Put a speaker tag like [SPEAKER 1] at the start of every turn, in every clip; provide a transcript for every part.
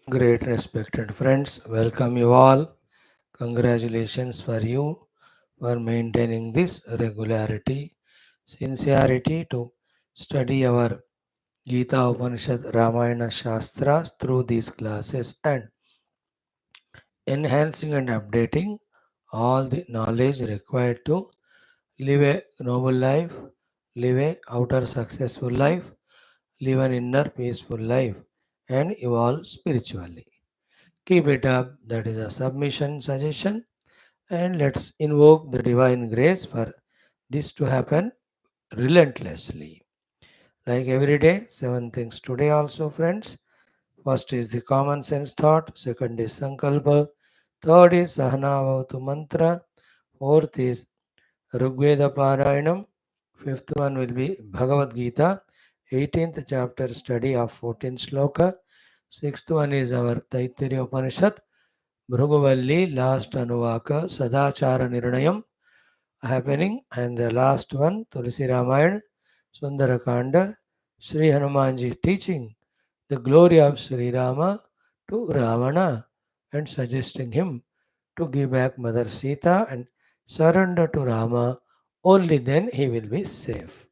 [SPEAKER 1] Great respected friends, welcome you all. Congratulations for you for maintaining this regularity, sincerity to study our Geetha Upanishad Ramayana Shastras through these classes and enhancing and updating all the knowledge required to live a noble life, live a outer successful life, live an inner peaceful life, and evolve spiritually. Keep it up, that is a submission suggestion, and let's invoke the divine grace for this to happen relentlessly. Like every day, seven things today also, friends. First is the common sense thought, second is sankalpa, third is sahanavatu mantra, fourth is Rigveda Parayanam, fifth one will be Bhagavad Gita, 18th chapter study of 14th sloka, sixth one is our Taittiriya Upanishad, Bhruguvalli, last Anuvaka, Sadachara Nirnayam happening, and the last one, Tulsi Ramayana, Sundarakanda, Sri Hanumanji teaching the glory of Sri Rama to Ravana and suggesting him to give back Mother Sita and surrender to Rama, only then he will be safe.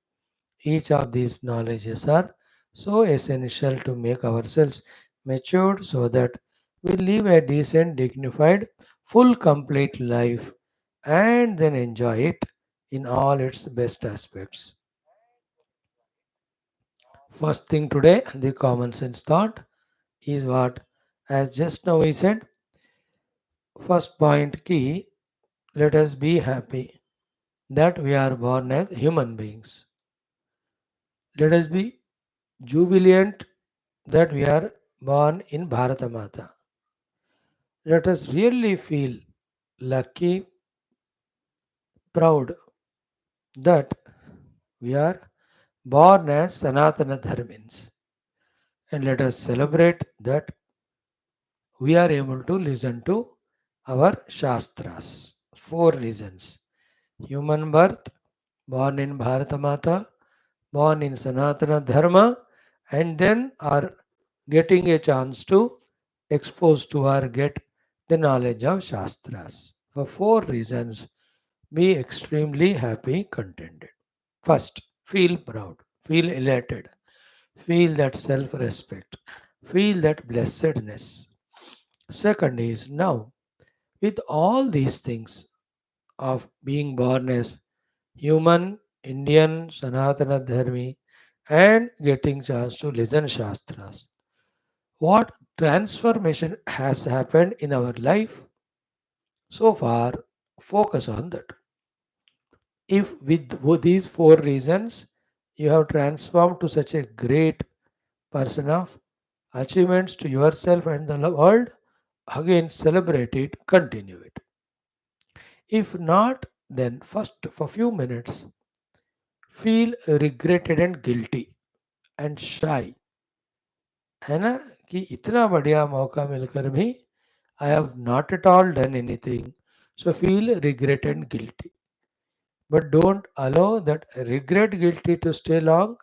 [SPEAKER 1] Each of these knowledges are so essential to make ourselves matured so that we live a decent, dignified, full, complete life and then enjoy it in all its best aspects. First thing today, the common sense thought is what, as just now we said, first point key, let us be happy that we are born as human beings. Let us be jubilant that we are born in Bharata Mata. Let us really feel lucky, proud that we are born as Sanatana Dharmins. And let us celebrate that we are able to listen to our Shastras. Four reasons: human birth, born in Bharata Mata, born in Sanatana Dharma, and then are getting a chance to expose to or get the knowledge of Shastras. For four reasons, be extremely happy, contented. First, feel proud, feel elated, feel that self respect, feel that blessedness. Second is now, with all these things of being born as human, Indian, Sanatana Dharmi, and getting chance to listen Shastras. What transformation has happened in our life so far? Focus on that. If with these four reasons you have transformed to such a great person of achievements to yourself and the world, again celebrate it, continue it. If not, then first for few minutes feel regretted and guilty and shy, है ना, कि इतना बढ़िया मौका मिलकर भी I have not at all done anything. So feel regret and guilty. But don't allow that regret guilty to stay long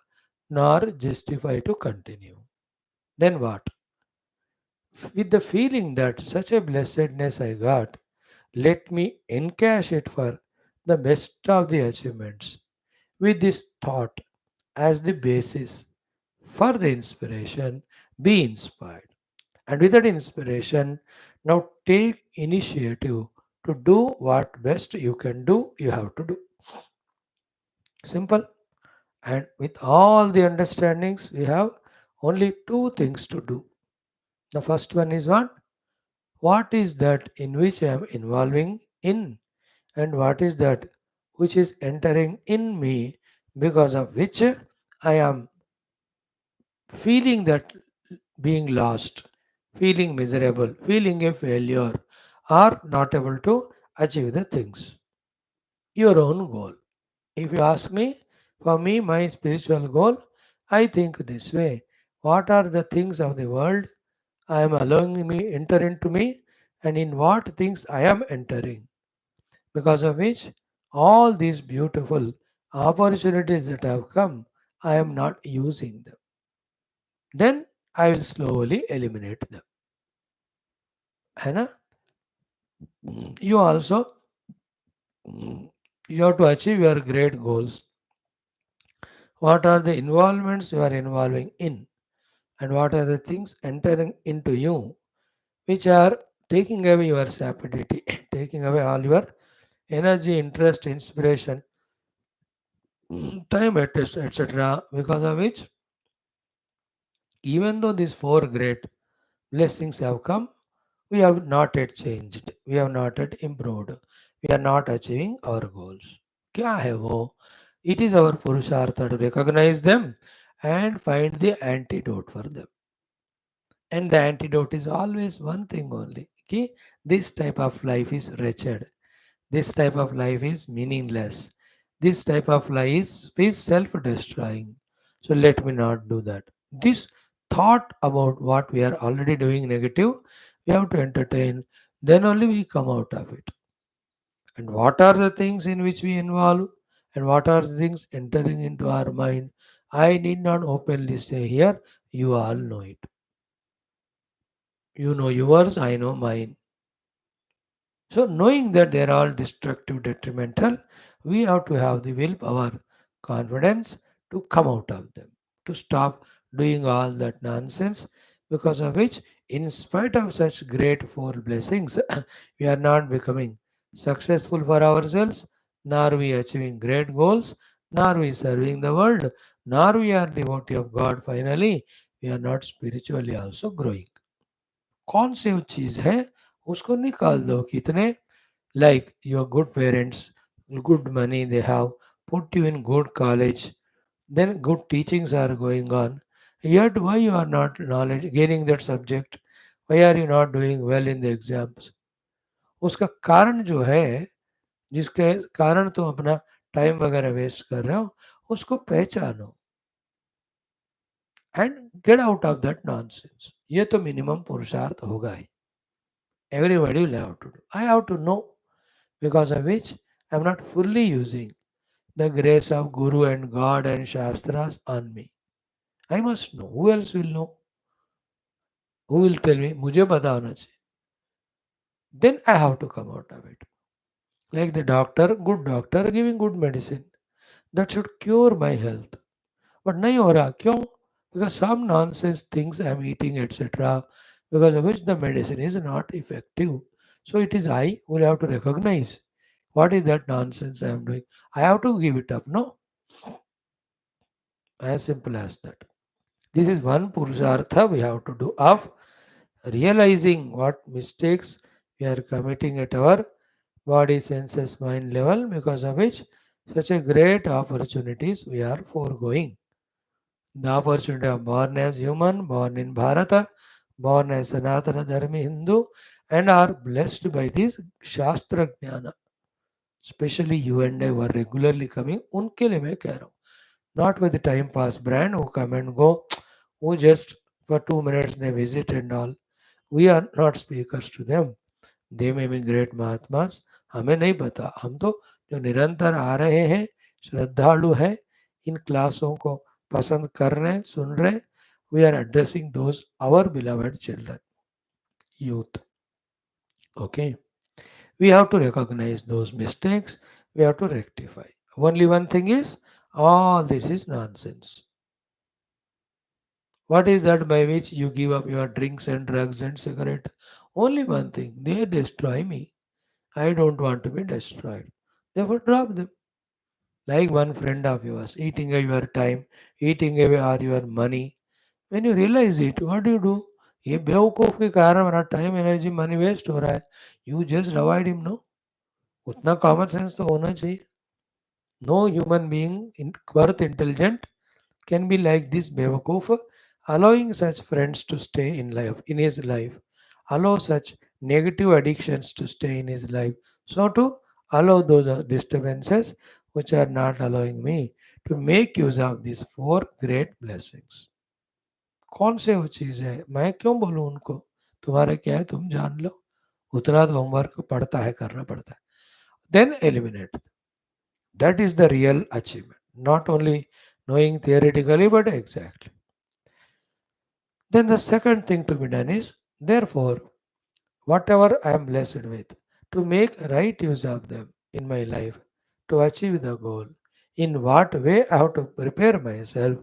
[SPEAKER 1] nor justify to continue. Then what? With the feeling that such a blessedness I got, let me encash it for the best of the achievements. With this thought as the basis for the inspiration, be inspired. And with that inspiration, now take initiative to do what best you can do, you have to do. Simple. And with all the understandings, we have only two things to do. The first one is what? What is that in which I am involving in? And what is that which is entering in me because of which I am feeling that being lost, feeling miserable, feeling a failure, or not able to achieve the things. Your own goal. If you ask me, for me, my spiritual goal, I think this way. What are the things of the world I am allowing me enter into me, and in what things I am entering? Because of which all these beautiful opportunities that have come, I am not using them. Then I will slowly eliminate them. है ना? You also you have to achieve your great goals. What are the involvements you are involving in, and what are the things entering into you which are taking away your sapidity, taking away all your energy, interest, inspiration, time, etc. Because of which, even though these four great blessings have come, we have not yet changed, we have not yet improved, we are not achieving our goals. क्या है वो? It is our purushartha to recognize them and find the antidote for them. And the antidote is always one thing only. कि this type of life is wretched. This type of life is meaningless. This type of life is self destroying. So let me not do that. This thought about what we are already doing negative, we have to entertain, then only we come out of it. And what are the things in which we involve? And what are the things entering into our mind? I need not openly say here, you all know it. You know yours, I know mine. So, knowing that they are all destructive, detrimental, we have to have the willpower, confidence to come out of them, to stop doing all that nonsense, because of which, in spite of such great four blessings, we are not becoming successful for ourselves, nor we achieving great goals, nor we serving the world, nor we are devotee of God finally, we are not spiritually also growing. कौन से वो चीज़ है उसको निकाल दो कितने like your good parents, good money they have, put you in good college, then good teachings are going on, yet why you are not knowledge gaining that subject, why are you not doing well in the exams? उसका कारण जो है जिसके कारण तुम अपना time वगैरह waste कर रहे हो उसको पहचानो and get out of that nonsense. ये तो मिनिमम पुरुषार्थ होगा ही. Everybody will have to do. I have to know, because of which I am not fully using the grace of Guru and God and Shastras on me. I must know. Who else will know? Who will tell me? मुझे पता होना चाहिए. Then I have to come out of it. Like the doctor, good doctor giving good medicine. That should cure my health. But नहीं हो रहा. क्यों? Because some nonsense things I am eating, etc. Because of which the medicine is not effective. So it is I who will have to recognize what is that nonsense I am doing. I have to give it up. No, as simple as that. This is one purushartha we have to do of realizing what mistakes we are committing at our body, senses, mind level, because of which such a great opportunities we are foregoing. The opportunity of born as human, born in Bharata, born as Sanatana Dharmi Hindu, and are blessed by this Shastra Jnana. Especially you and I who are regularly coming, उनके लिए मैं कह रहा हूँ. Not with the time pass brand who come and go, who just for 2 minutes they visit and all. We are not speakers to them. They may be great mahatmas. हमें नहीं पता. हम तो जो निरंतर आ रहे हैं, श्रद्धालु हैं, इन क्लासों को पसंद कर रहे हैं, सुन रहे हैं. We are addressing those our beloved children, youth. Okay. We have to recognize those mistakes. We have to rectify. Only one thing is, all this is nonsense. What is that by which you give up your drinks and drugs and cigarette? Only one thing, they destroy me. I don't want to be destroyed. Therefore, drop them. Like one friend of yours, eating away your time, eating away all your money. When you realize it, what do? ये बेवकूफ़ के कारण हमारा time energy money waste हो रहा है. You just avoid him. No, उतना common sense तो होना चाहिए. No human being worth intelligent can be like this Bewakoof, allowing such friends to stay in his life, allow such negative addictions to stay in his life, so to allow those disturbances which are not allowing me to make use of these four great blessings. कौन से वो चीज़ है? मैं क्यों बोलूँ उनको? तुम्हारा क्या है तुम जान लो. उतना तो होमवर्क पड़ता है, करना पड़ता है. Then eliminate. That is the real achievement. Not only knowing theoretically, but exactly. Then the second thing to be done is, therefore, whatever I am blessed with, to make right use of them in my life, to achieve the goal. In what way I have to prepare myself,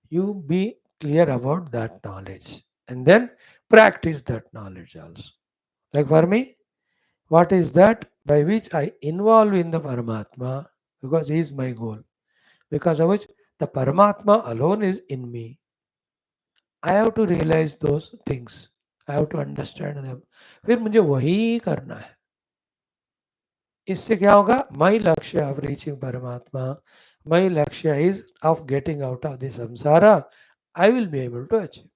[SPEAKER 1] you be clear about that knowledge and then practice that knowledge also. Like for me, what is that by which I involve in the Paramatma because he is my goal, because of which the Paramatma alone is in me. I have to realize those things. I have to understand them. फिर मुझे वही करना है. इससे क्या होगा? My लक्ष्य of reaching परमात्मा, my लक्ष्य is of getting out of the samsara. I will be able to achieve.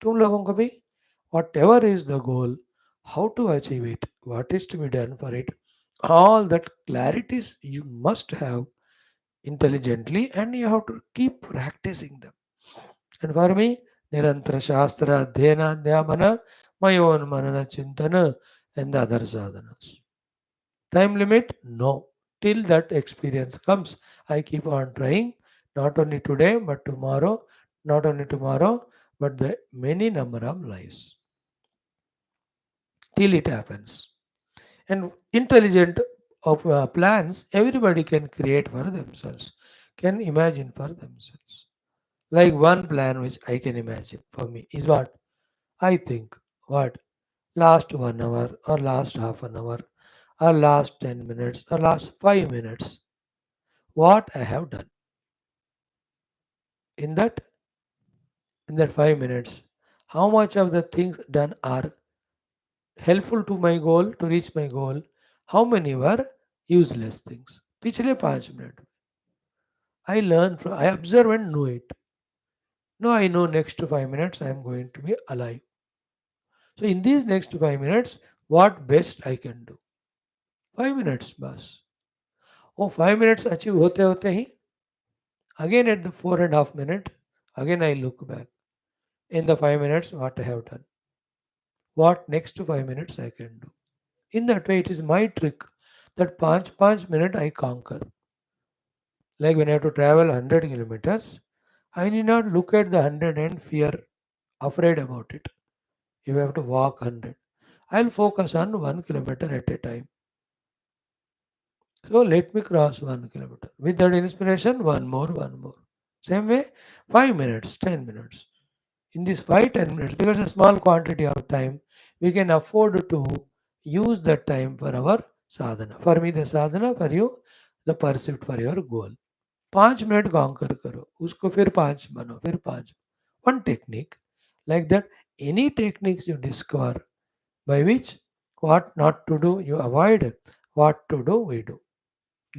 [SPEAKER 1] तुम लोगों को भी whatever is the goal, how to achieve it, what is to be done for it, all that clarities you must have intelligently and you have to keep practicing them. And for me, Nirantra Shastra, Dhyana, Dhyamana, my own Manana Chintana, and the other sadhanas. Time limit? No. Till that experience comes, I keep on trying, not only today, but tomorrow, not only tomorrow, but the many number of lives, till it happens. And intelligent of plans, everybody can create for themselves, can imagine for themselves. Like one plan which I can imagine for me is what I think, what last 1 hour or last half an hour or last 10 minutes or last 5 minutes, what I have done in that in that 5 minutes, how much of the things done are helpful to my goal, to reach my goal, how many were useless things. पिछले 5 minute I learn from, I observe and know it. Now I know next 5 minutes I am going to be alive. So in these next 5 minutes, what best I can do? 5 minutes बस. वो 5 minutes achieve होते होते ही again at the 4.5 minute, again I look back. In the 5 minutes, what I have done? What next 5 minutes I can do? In that way, it is my trick that પાંચ minute I conquer. Like when I have to travel 100 kilometers, I need not look at the 100 and fear, afraid about it. If I have to walk 100, I'll focus on 1 kilometer at a time. So let me cross 1 kilometer. With that inspiration, one more, one more. Same way, 5 minutes, 10 minutes. In this 5-10 minutes, because a small quantity of time, we can afford to use that time for our sadhana. For me, the sadhana, for you, the pursuit for your goal. 5 minute conquer करो उसको फिर 5 बनो फिर 5 one technique like that any techniques you discover by which what not to do you avoid what to do we do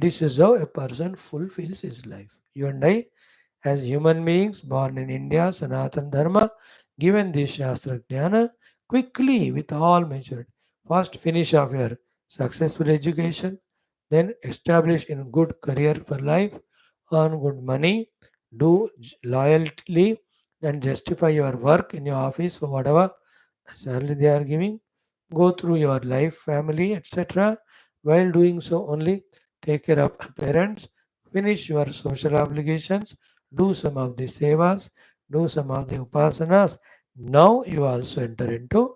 [SPEAKER 1] this is how a person fulfills his life you and I as human beings born in India, Sanatana Dharma, given this Shastra Jnana, quickly with all maturity, first finish off your successful education, then establish in good career for life, earn good money, do loyalty and justify your work in your office for whatever salary they are giving, go through your life, family, etc. While doing so, only take care of parents, finish your social obligations, do some of the sevas, do some of the upasanas. Now you also enter into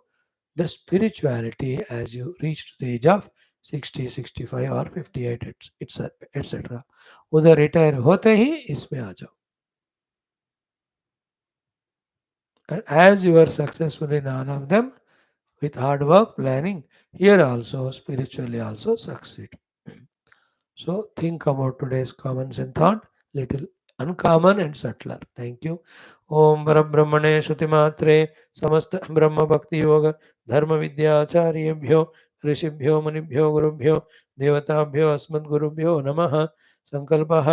[SPEAKER 1] the spirituality as you reach to the age of 60, 65 or 58, etc. उधर retire होते ही इसमें आ जाओ. And as you are successful in all of them, with hard work, planning, here also spiritually also succeed. So think about today's common sense thought, little uncommon and subtler. Thank you. Om Brahmane Shrutimatre Samasta Brahma Bhakti Yoga Dharma Vidyacharya ऋषिभ्यो मुनिभ्यो गुरुभ्यो देवताभ्यो अस्मद्गुरुभ्यो नमः संकल्पः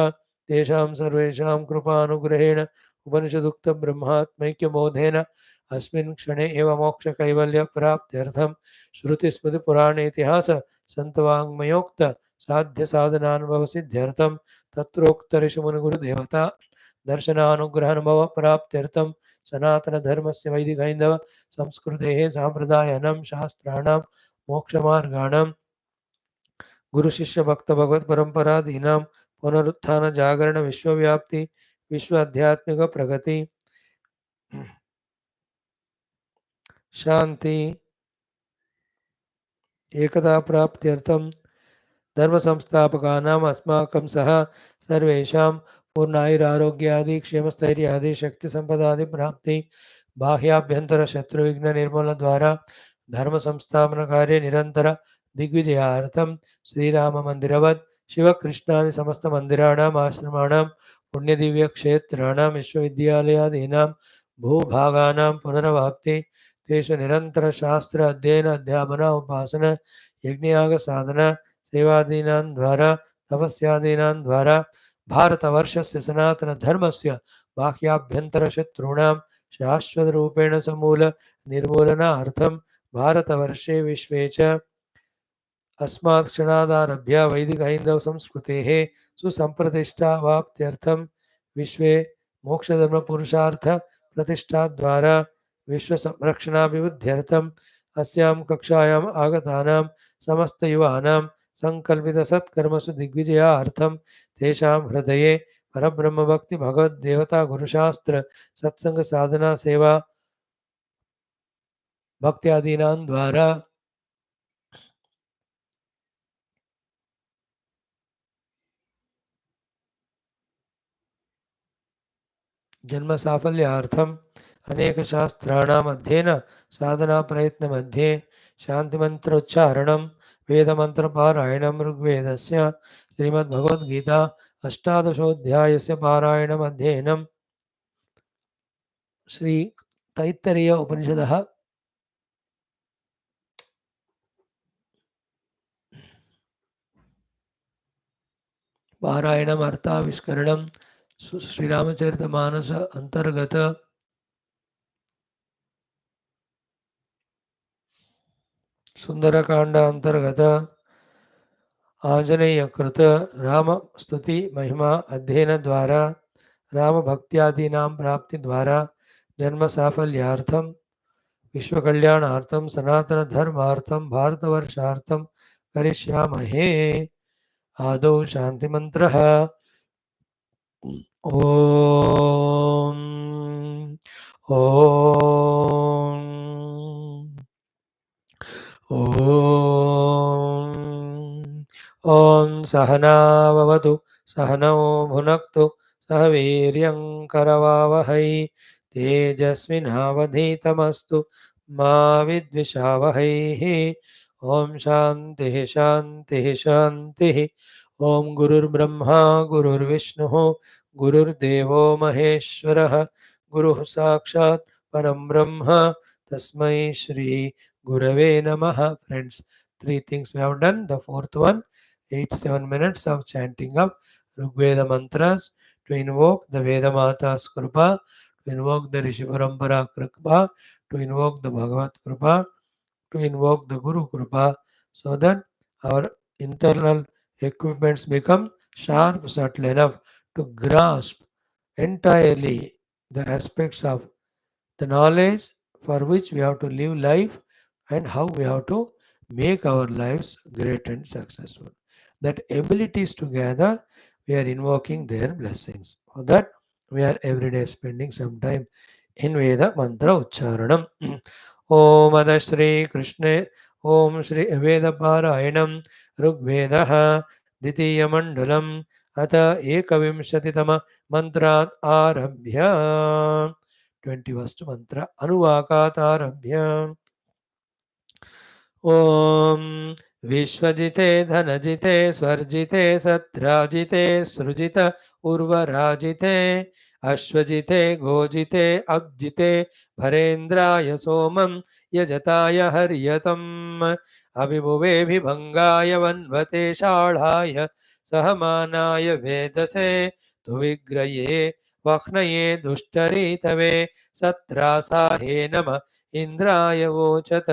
[SPEAKER 1] तेषां सर्वेषां कृपानुग्रहेण उपनिषदुक्तब्रह्मात्मैक्यबोधेन अस्मिन् क्षणे एव मोक्षकैवल्यप्राप्त्यर्थं श्रुतिस्मृतिपुराणेतिहास सन्तवाङ्मयोक्त साध्य साधनानुभव सिद्ध्यर्थम तत्रोक्त ऋषिमुनि गुरुदेवता दर्शनानुग्रहानुभव प्राप्त्यर्थम सनातन धर्म से वैदिक हैंदव संस्कृते सांप्रदायनम शास्त्राणाम मोक्षमार्गाणाम गुरु शिष्य भक्त भगवत परंपरा दीनाम पुनरुत्थान जागरण विश्वव्याप्ति विश्व आध्यात्मिक प्रगति शांति एकता प्राप्त्यर्थं धर्मसंस्थापकानाम् अस्माकं सह सर्वेषां पूर्णायुरारोग्यादि क्षेमस्थैर्यादि शक्तिसम्पदादि प्राप्ति बाह्याभ्यन्तरशत्रुविघ्ननिर्मूलनद्वारा धर्मसंस्थापनकार्ये निरन्तर दिग्विजयार्थं श्रीराममन्दिरवत् शिवकृष्णादि समस्तमन्दिराणाम् आश्रमाणां पुण्यदिव्यक्षेत्राणां विश्वविद्यालयादीनां भूभागानां पुनरवाप्ति तेषु निरन्तरशास्त्र अध्ययन अध्यापन उपासन यज्ञयागसाधना सेवादीनां द्वारा तपस्यादीनां द्वारा भारतवर्षस्य सनातनधर्मस्य बाह्याभ्यन्तरशत्रूणां शाश्वतरूपेण समूल निर्मूलनार्थं भारतवर्षे विश्वे च अस्मात् क्षणादारभ्य वैदिकहैन्दवसंस्कृतेः सुसम्प्रतिष्ठावाप्त्यर्थं विश्वे मोक्षधर्मपुरुषार्थप्रतिष्ठाद्वारा विश्वसंरक्षणाभिवृद्ध्यर्थम् अस्यां कक्षायाम् आगतानां समस्तयुवानां सङ्कल्पितसत्कर्मसु दिग्विजयार्थं तेषां हृदये परब्रह्मभक्ति भगवद्देवता गुरुशास्त्र सत्सङ्गसाधना सेवा भक्त्यादीनां द्वारा जन्मसाफल्यार्थम् अनेकशास्त्राणाम् अध्ययन साधनाप्रयत्नमध्ये शान्तिमन्त्रोच्चारणं वेदमन्त्रपारायणं ऋग्वेदस्य श्रीमद्भगवद्गीता अष्टादशोऽध्यायस्य पारायणमध्ययनं श्री तैत्तरीय उपनिषदः पारायणम् अर्थाविष्करणं श्रीरामचरितमानस अंतर्गत सुंदरकांड अंतर्गत आंजनेयकृत राम स्तुति महिमा अध्ययन द्वारा राम भक्त्यादीनां प्राप्ति द्वारा जन्म साफल्यार्थं विश्वकल्याणार्थं सनातन धर्मार्थं भारतवर्षार्थं करिष्यामहे। आदौ शान्तिमन्त्रः। ओम ओम ओम ओम सहनाववतु सहनौ भुनक्तु सह वीर्यं करवावहै तेजस्विनावधीतमस्तु मा विद्विषावहैः। ओम शान्तिः शान्तिः शान्तिः। ओम गुरुर्ब्रह्मा गुरुर्विष्णुः गुरुर्देवो महेश्वरः गुरुः साक्षात् परं ब्रह्म तस्मै Shri Gurave Namaha. Friends, three things we have done. The fourth one, 7 minutes of chanting of Rigveda mantras to invoke the Veda Mata's Krupa, to invoke the Rishi Parampara Krupa, to invoke the Bhagavat Krupa, to invoke the Guru Krupa, so that our internal equipments become sharp, subtle enough to grasp entirely the aspects of the knowledge for which we have to live life and how we have to make our lives great and successful. That abilities together, we are invoking their blessings. For that, we are every day spending some time in Veda Mantra Ucharanam. Om Ada Shri Krishna Om Shri Veda Parayanam Rugvedaha Ditiya Mandalam Ata Ekavimshatitama Mantrat Arabhya 21st mantra Anuvakaat Arabhya. ओम विश्वजिते धनजिते स्वर्जिते सत्राजिते सृजित उर्वराजिते अश्वजिते गोजिते अब्जिते भरेन्द्राय सोमं यजताय हर्यतम् अभिभुवेभिभङ्गाय वन्वते शाढाय सहमानाय वेदसे तुविग्रये वह्नये दुष्टरीतवे सत्रासाहे नम इन्द्राय वोचत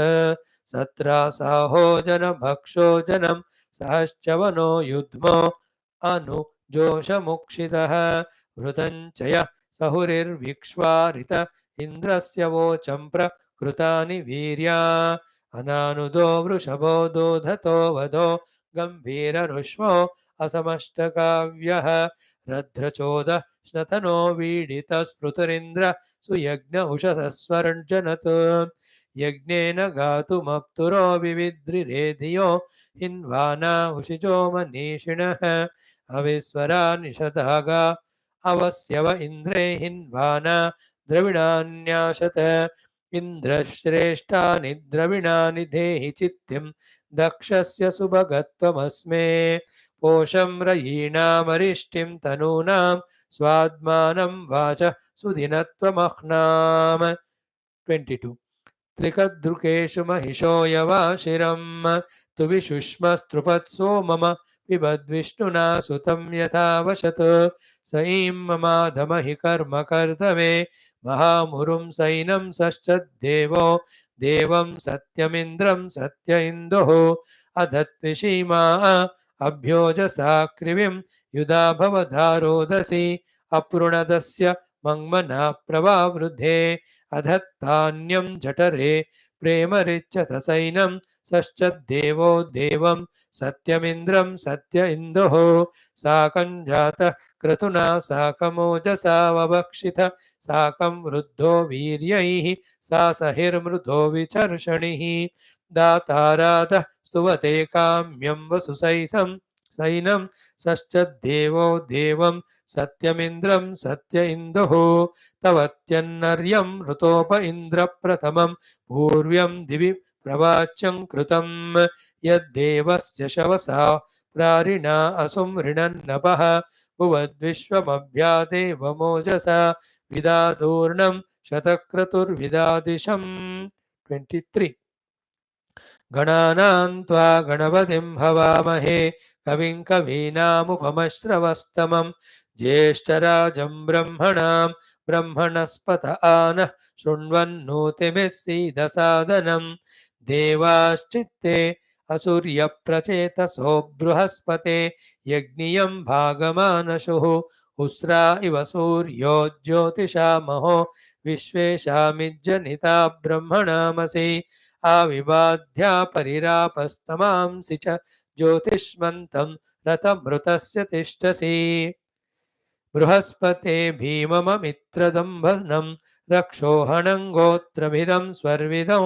[SPEAKER 1] सत्रासाहो जनभक्षो जनं सहश्चवनो युध्मो अनुजोषमुक्षितः वृतञ्चय सहुरिर्विक्ष्वारित इन्द्रस्य वोचं प्रकृतानि वीर्या अनानुदो वृषभो दोधतो वधो गम्भीररुष्मो असमष्टकाव्यः रध्रचोद श्नतनो वीडितस्पृतरिन्द्र सुयज्ञ उषसस्वर्जनत् यज्ञेन गातुमप्तुरो विविद्रिरे धियो हिन्वाना उशिजो मनीषिणः अविस्वरा निषदागा अवस्यव इन्द्रे हिन्वाना द्रविणान्याशत इन्द्रश्रेष्ठानि द्रविणानि देहि चित्तिं दक्षस्य सुभगत्वमस्मे पोषं रयीणामरिष्टिं तनूनां स्वात्मानं वाच सुदिनत्वमह्नाम् 22 त्रिकदृकेषु महिषो यवाशिरं तु विशुष्मस्त्रुपत्सो मम पिबद्विष्णुना सुतं यथावशत् स ईं ममाधमहि कर्म कर्तवे महामुरुं सैनं सश्च देवो देवं सत्यमिन्द्रं सत्य इन्दुः अधत्विषीमा अभ्योजसा कृविं युधा भवधारोदसी अपृणदस्य मङ्मना प्रवावृधे अधत्तान्यं जठरे प्रेमरिच्यथ सैनं सश्च देवो देवं सत्यमिन्द्रं सत्य इन्दुः साकं जातः क्रतुना साकमोजसा ववक्षिथ साकं वृद्धो वीर्यैः सा सहिर्मृधो विचर्षणिः दातारातः स्तुवते काम्यं वसुसैसं सैनं सश्च देवो देवं सत्यमिन्द्रं सत्य इन्दुः तवत्यन्नर्यं ऋतोप इन्द्र प्रथमं पूर्व्यं दिवि प्रवाच्यं कृतं यद्देवस्य शवसा प्रारिणा असुमृणन्नपः भुवद्विश्वमभ्यादेवमोजसा विदादूर्णं शतक्रतुर्विदादिशम् 23 गणानां त्वा गणपतिं हवामहे कविं कवीनामुपमश्रवस्तमं ज्येष्ठराजं ब्रह्मणां ब्रह्मणस्पत आनः शृण्वन्नोतिभिः सीदसादनं देवाश्चित्ते असुर्यप्रचेतसो बृहस्पते यज्ञियं भागमानशुः उस्रा इव सूर्यो ज्योतिषामहो विश्वेशामिज्जनिता ब्रह्मणामसि आविबाध्या परिरापस्तमांसि च ज्योतिष्मन्तं रथमृतस्य तिष्ठसि बृहस्पते भीमममित्रदम्भनं रक्षोहणं गोत्रभिदं स्वर्विदं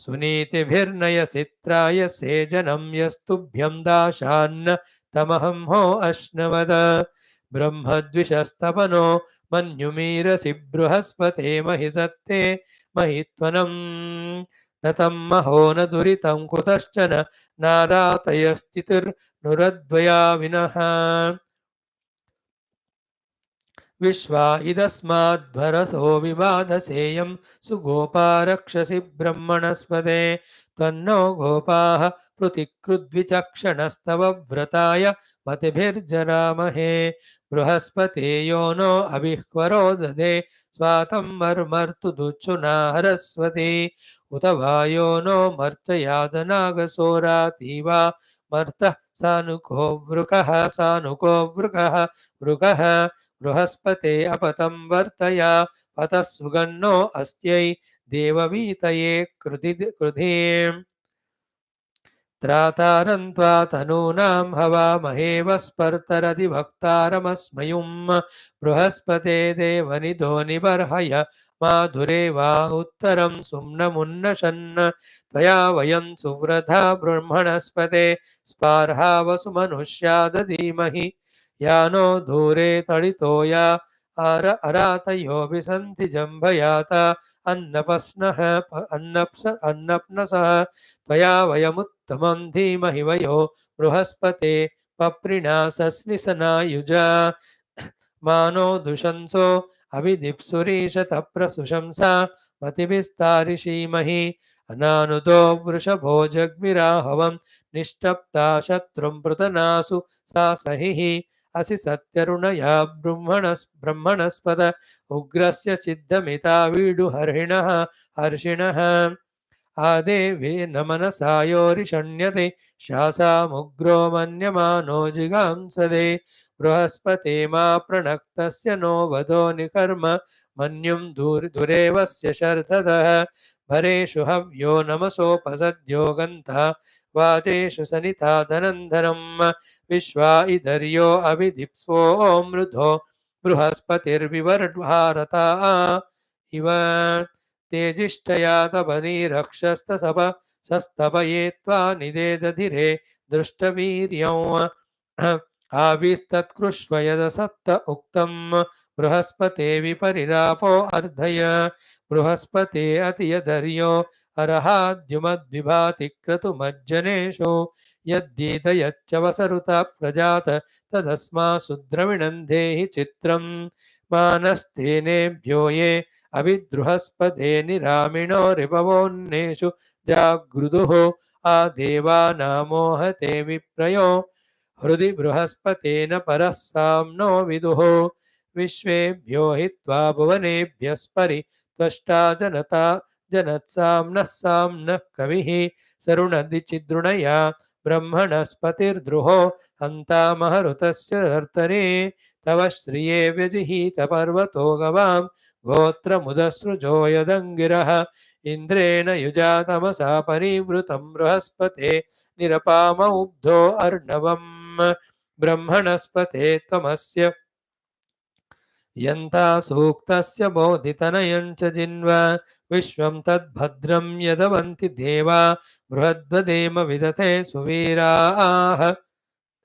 [SPEAKER 1] सुनीतिभिर्नयसित्राय सेजनं यस्तुभ्यं दाशान्न तमहं हो अश्नवद ब्रह्मद्विषस्तपनो मन्युमीरसि बृहस्पते महिषत्ते महित्वनं न तं महो न दुरितं कुतश्चन नारातयस्थितिर्नुरद्वया विनः विश्वा इदस्माद्भरसो विबाधसेयं सुगोपा रक्षसि ब्रह्मणस्पदे तन्नो गोपाः प्रतिकृद्विचक्षणस्तव व्रताय मतिभिर्जरामहे बृहस्पते यो नो अभिह्वरो दधे स्वातं मर्मर्तु दुच्छुना हरस्वती उत वायो नो मर्चयादनागसोरातीवा मर्तः सानुको वृकः वृकः बृहस्पते अपतं वर्तया पतः सुगन्नो अस्त्यै देववीतये कृधिम् त्रातारं त्वा तनूनां हवामहे वस्पर्तरधिभक्तारमस्मयुं बृहस्पते देवनिधो निबर्हय माधुरे वा उत्तरं सुम्नमुन्नशन् त्वया वयं सुव्रधा ब्रह्मणस्पते स्पार्हा वसुमनुष्या दधीमहि यानो दूरे तडितो या अरातयोऽपि सन्ति जम्भयाता अन्नप्नसः त्वया वयमुत्तमं धीमहि वयो बृहस्पते पप्रिणासस्निसनायुजा मानो दुशंसो अभिदिप्सुरीशतप्रशंसा मतिभिस्तारिषीमहि अनानुतो वृषभो जग्मिराहवं निष्टप्ता शत्रुं पृतनासु सा सहिः असि सत्यरुणया ब्रह्मणस्पद उग्रस्य चिद्धमिता वीडुहर्षिणः हर्षिणः आदेवे न मनसायोरिषण्यते शासामुग्रो मन्यमानो जिगांसदे बृहस्पते मा प्रणक्तस्य नो वधो निकर्म मन्युं दुरेवस्य शर्धतः भरेषु हव्यो नमसोपसद्यो गन्ता वाजेषु सनिता धनन्धरं विश्वा इदर्यो अभिदिप्स्वो मृधो बृहस्पतिर्विवर्भारता इव तेजिष्ठया तपनीरक्षस्तसभ सस्तपये त्वा निदेदधिरे दृष्टवीर्यं आविस्तत्कृष्व यदसत्त उक्तं बृहस्पते विपरिरापो अर्धय बृहस्पते अतियदर्यो अर्हाद्युमद्विभाति क्रतुमज्जनेषु यद्गीतयच्च वसरुता प्रजात तदस्मा सुद्रविणं देहि चित्रं मानस्तेनेभ्यो ये अविद्रुहस्पते निरामिणो रिपवोन्नेषु जागृदुः आदेवानामोहते विप्रयो हृदि बृहस्पतेन परः साम्नो विदुः विश्वेभ्यो हि त्वा भुवनेभ्यस्परि त्वष्टा जनता जनत्साम्नः साम्नः कविः सरुणदिचिद्रुणया ब्रह्मणस्पतिर्द्रुहो हन्तामहरुतस्य धर्तरे तव श्रिये व्यजिहीत पर्वतो गवां गोत्रमुदसृजो यदङ्गिरः इन्द्रेण युजातमसा परिवृतं बृहस्पते निरपामौब्धो अर्णवम् ब्रह्मणस्पते त्वमस्य यन्ता सूक्तस्य बोधितनयं च जिन्वा विश्वं तद्भद्रं यदवन्ति देवा बृहद्वदेम विदते सुवीराः.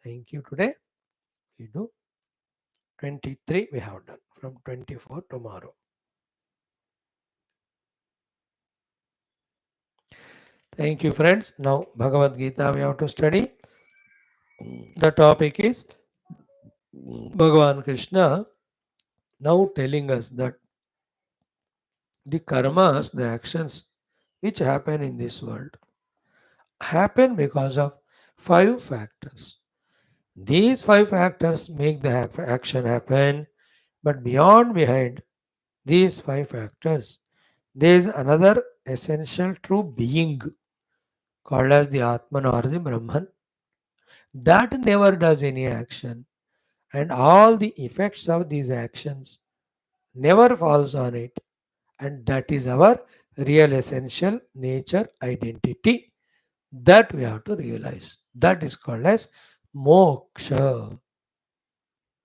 [SPEAKER 1] Thank you. Today we do 23 we have done, from 24 tomorrow. Thank you, friends. Now Bhagavad Gita we have to study. The topic is Bhagavan Krishna now telling us that the karmas, the actions which happen in this world, happen because of 5 factors. These 5 factors make the action happen, but behind these 5 factors, there is another essential true being called as the Atman or the Brahman that never does any action, and all the effects of these actions never falls on it, and that is our real essential nature identity that we have to realize. That is called as moksha.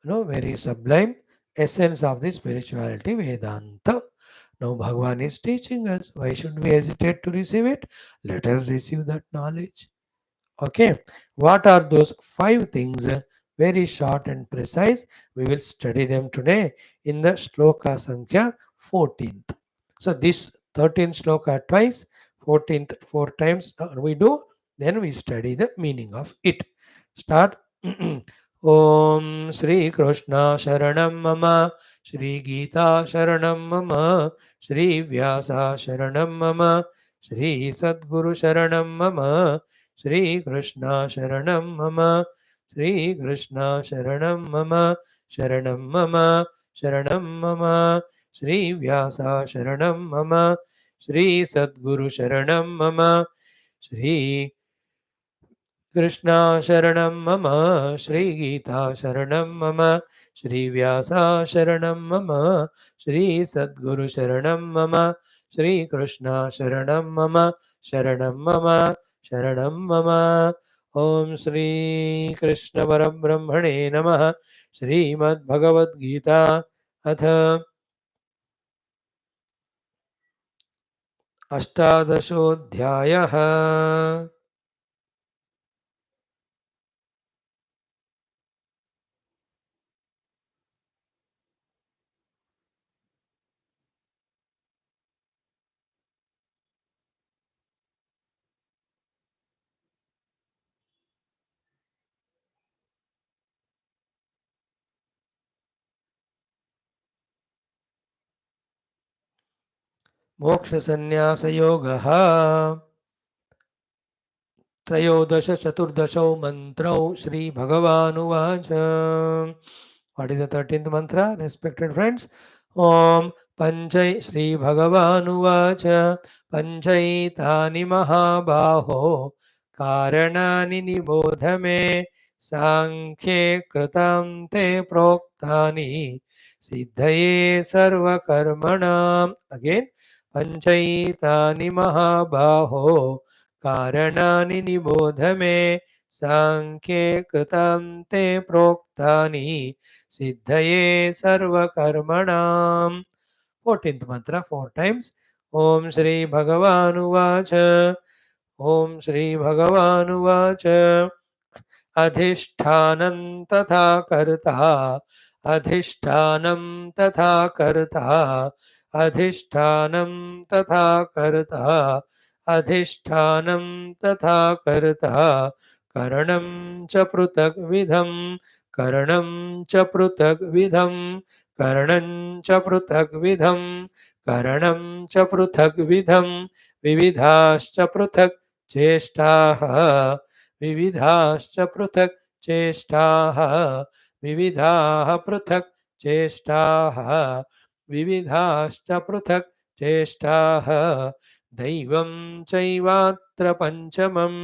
[SPEAKER 1] Very sublime essence of the spirituality Vedanta. Now Bhagavan is teaching us. Why should we hesitate to receive it? Let us receive that knowledge. Okay. What are those 5 things? Very short and precise. We will study them today in the Shloka Sankhya 14th. So this 13th Shloka twice, 14th 4 times we do. Then we study the meaning of it. Start. Om Shri Krishna Sharanam Mama Shri Geetha Sharanam Mama Shri Vyasa Sharanam Mama Shri Sadguru Sharanam Mama Shri Krishna Sharanam Mama Shri Krishna Sharanam Mama Sharanam Mama Sharanam Mama Shri Vyasa Sharanam Mama Shri Sadguru Sharanam Mama Shri Krishna Sharanam Mama Shri Geetha Sharanam Mama Shri Vyasa Sharanam Mama Shri Sadguru Sharanam Mama Shri Krishna Sharanam Mama Sharanam Mama Sharanam Mama. Om Shri Krishna Parabrahmane Namaha. Srimad Bhagavad Gita Atha Ashtadashodhyayah. Moksha Sannyasa Yogaha. त्रयोदश चतुर्दशौ मंत्रौ Shri भगवानुवाच. What is the 13th mantra, respected friends? Om Panchai Shri Bhagavanuvacha Panchaitani Mahabaho Karanani Nibodhame Sankhye Kritam Te Proktani Siddhaye Sarva Karmanam. Again, Panchaitani Mahabaho कारणानि निबोध मे सांख्ये कृतं ते प्रोक्तानि सिद्धये सर्वकर्मणाम्. 14th mantra 4 times. Om Shri Bhagavanuvacha. Om Shri Bhagavanuvacha. अधिष्ठानं तथा कर्ता अधिष्ठानं तथा कर्ता अधिष्ठानं तथा कर्ता अधिष्ठानं तथा कर्ता करणं च पृथग्विधं करणं च पृथग्विधं करणं च पृथग्विधं करणं च पृथग्विधं विविधाश्च पृथक् चेष्टाः विविधाश्च पृथक् चेष्टाः विविधाः पृथक् चेष्टाः विविधाश्च पृथक् चेष्टाः दैवं चैवात्र पञ्चमं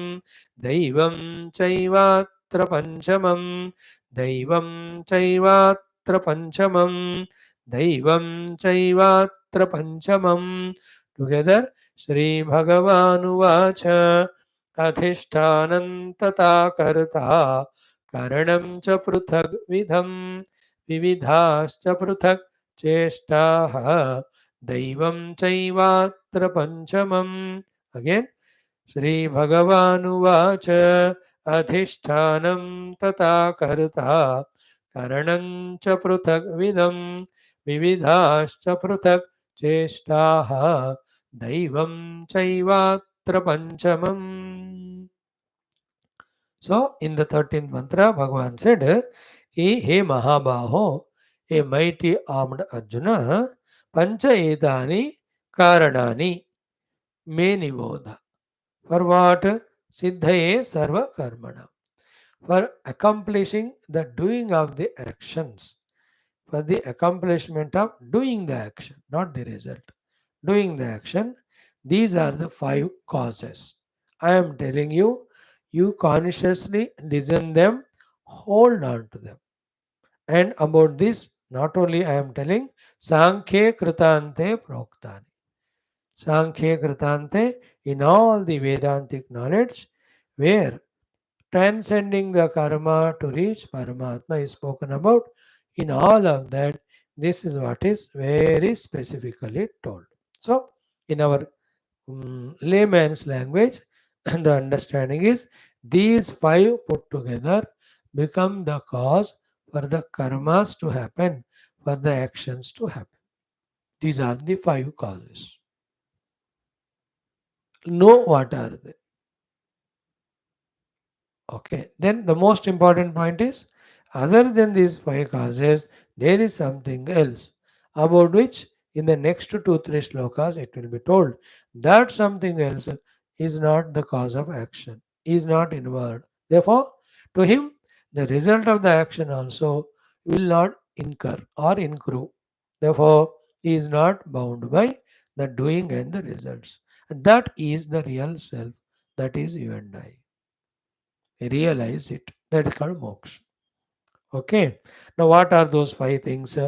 [SPEAKER 1] दैवं चैवात्र पञ्चमं दैवं चैवात्र पञ्चमं दैवं चैवात्र पञ्चमं टुगेदर श्रीभगवानुवाच अधिष्ठानं तथा कर्ता करणं च पृथग्विधं विविधाश्च पृथक् चेष्टाः दैवं चैवात्र पञ्चमम् अगेन श्रीभगवानुवाच अधिष्ठानं तथा कर्ता करणं च पृथग्विधं विविधाश्च पृथक् चेष्टाः दैवं चैवात्र पञ्चमम्. So, in the 13th mantra, Bhagavan said, He Mahabaho, a mighty armed Arjuna, Pancha Edani Karanani me nivodha. For what? Siddhaye Sarva Karmana. For accomplishing the doing of the actions. For the accomplishment of doing the action, not the result. Doing the action, these are the 5 causes. I am telling you, you consciously listen them, hold on to them. And about this, not only I am telling, Sankhya Kritante Proktani. Sankhya Kritante, in all the Vedantic knowledge, where transcending the karma to reach Paramatma is spoken about, in all of that, this is what is very specifically told. So, in our layman's language, the understanding is these 5 put together become the cause for the karmas to happen, for the actions to happen. These are the 5 causes. Know what are they? Okay, then the most important point is other than these 5 causes, there is something else about which in the next 2-3 slokas it will be told that something else is not the cause of action, is not inward. Therefore, to him, the result of the action also will not incur or accrue. Therefore, he is not bound by the doing and the results. And that is the real self, that is you and I. Realize it. That is called moksha. Okay. Now, what are those 5 things?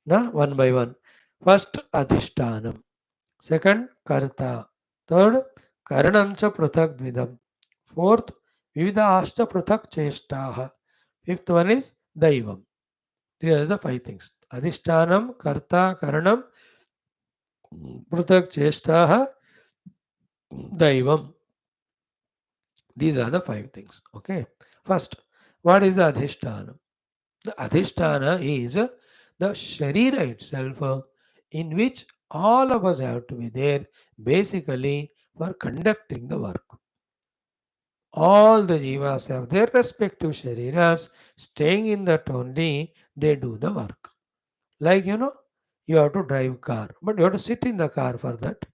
[SPEAKER 1] Now, one by one. First, adhishtanam. Second, karta. Third, karanam cha prathak dvidam. Fourth, vividhascha prathak cheshtaha. Fifth one is daivam. These are the 5 things. Adhishtanam, karta, karanam, prathak cheshtaha, daivam. These are the 5 things. Okay. First, what is the adhishtanam? The adhisthana is the sharira itself in which all of us have to be there basically for conducting the work. All the jivas have their respective shariras, staying in that only they do the work. Like you have to drive car, but you have to sit in the car for that.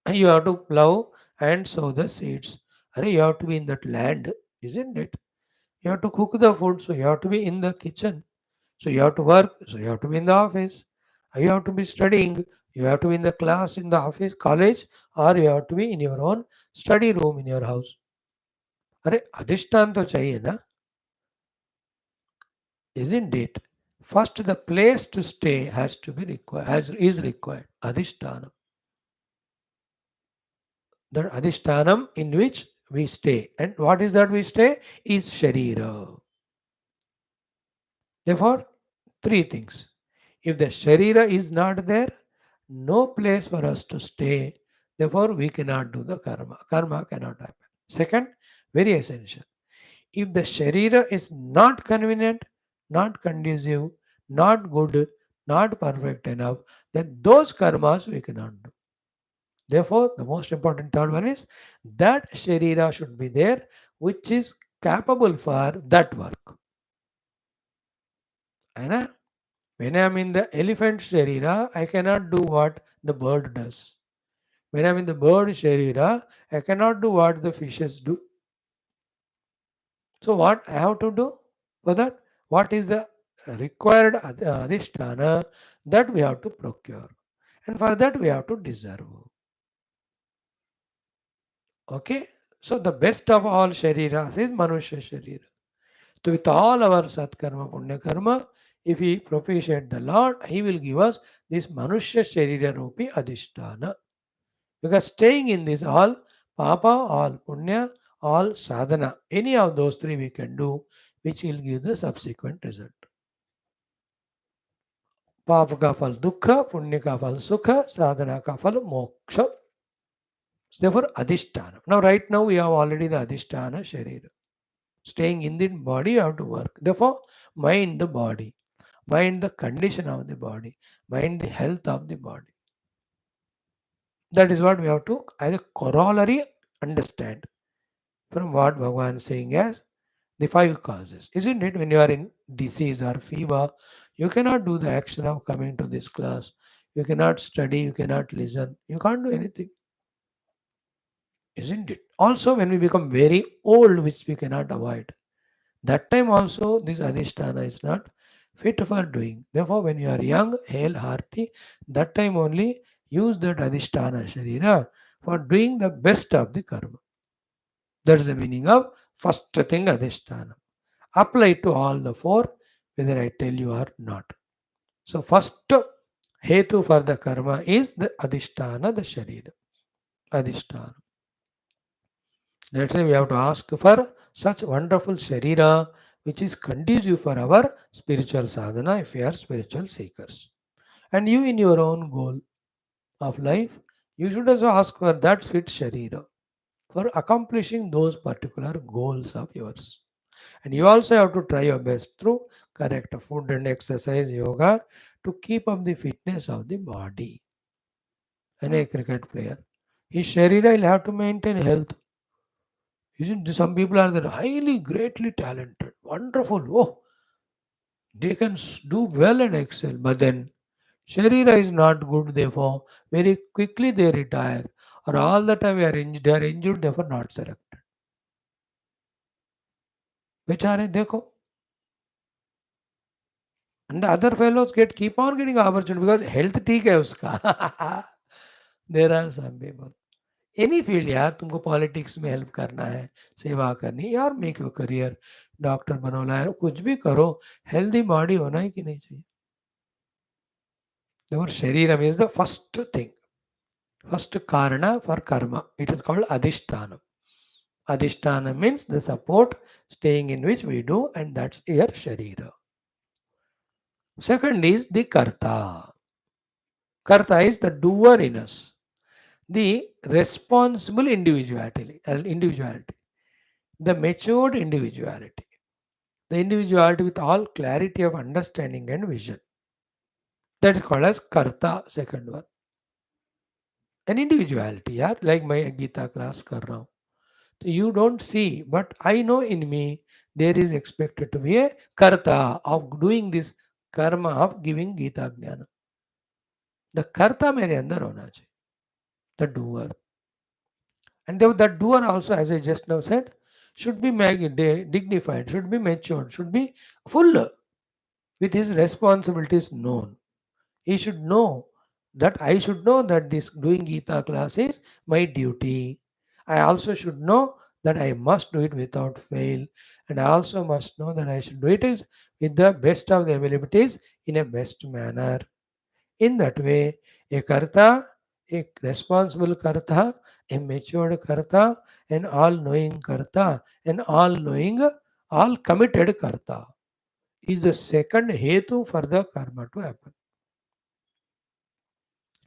[SPEAKER 1] You have to plow and sow the seeds. You have to be in that land, isn't it? You have to cook the food, so you have to be in the kitchen. So you have to work, so you have to be in the office. You have to be studying, you have to be in the class in the office, college, or you have to be in your own study room in your house. अरे अधिष्ठान तो चाहिए ना, isn't it? First, the place to stay has to be required, is required. Adhishtanam. The adhishtanam in which we stay. And what is that we stay? Is sharira. Therefore, 3 things. If the sharira is not there, no place for us to stay. Therefore, we cannot do the karma. Karma cannot happen. Second, very essential. If the Sharira is not convenient, not conducive, not good, not perfect enough, then those karmas we cannot do. Therefore, the most important third one is that Sharira should be there, which is capable for that work. Aina? When I am in the elephant Sharira, I cannot do what the bird does. When I am in the bird Sharira, I cannot do what the fishes do. So, what I have to do for that? What is the required adhisthana that we have to procure? And for that, we have to deserve. Okay? So, the best of all Shariras is Manushya Sharira. So, with all our Satkarma, Punya Karma, if we propitiate the Lord, He will give us this Manushya Sharira Rupi Adhisthana. Because staying in this all Papa, all Punya, all Sadhana, any of those three we can do, which will give the subsequent result. पाप का फल दुख, पुण्य का फल सुख, sadhana का फल moksha. Therefore, adhisthana. Now, right now, we have already the adhisthana sharira. Staying in the body, you have to work. Therefore, mind the body, mind the condition of the body, mind the health of the body. That is what we have to, as a corollary, understand from what Bhagavan is saying as the five causes. Isn't it? When you are in disease or fever, you cannot do the action of coming to this class. You cannot study, you cannot listen, you can't do anything. Isn't it? Also, when we become very old, which we cannot avoid, that time also this adhisthana is not fit for doing. Therefore, when you are young, hale, hearty, that time only use that adhisthana sharira for doing the best of the karma. That is the meaning of first thing adhisthana. Apply to all the four, whether I tell you or not. So, first hetu for the karma is the adhisthana, the sharira. Adhisthana. That's why we have to ask for such wonderful sharira which is conducive for our spiritual sadhana if we are spiritual seekers. And you, in your own goal of life, you should also ask for that fit sharira for accomplishing those particular goals of yours. And you also have to try your best through correct food and exercise, yoga, to keep up the fitness of the body. And a cricket player, his sharira will have to maintain health. Isn't some people are there highly, greatly talented, wonderful. Oh, they can do well and excel, but then Sharira is not good, therefore, very quickly they retire. Or all the time they are injured, therefore not selected. बेचारे देखो. And the other fellows keep on getting opportunity because health ठीक है उसका. There are some people. Any field यार तुमको politics में help करना है, सेवा करनी यार, मेक योर करियर, डॉक्टर बनो यार, कुछ भी करो, हेल्दी बॉडी होना ही कि नहीं चाहिए. Therefore, shariram is the first thing, first karana for karma. It is called adhisthana. Adhisthana means the support, staying in which we do, and that's your sharira. Second is the karta. Karta is the doer in us, the responsible individuality, the matured individuality, the individuality with all clarity of understanding and vision. That is called as karta, second one. An individuality, yeah, like my Geetha class kar raha hu. You don't see, but I know in me there is expected to be a karta of doing this karma of giving Geeta Jnana. The karta मेरे अंदर होना चाहिए, the doer. And that doer also, as I just now said, should be dignified, should be matured, should be full with his responsibilities known. He should know that I should know that this doing Gita class is my duty. I also should know that I must do it without fail. And I also must know that I should do it is with the best of the abilities in a best manner. In that way, a karta, a responsible karta, a matured karta, an all-knowing karta, an all-knowing, all-committed karta is the second hetu for the karma to happen.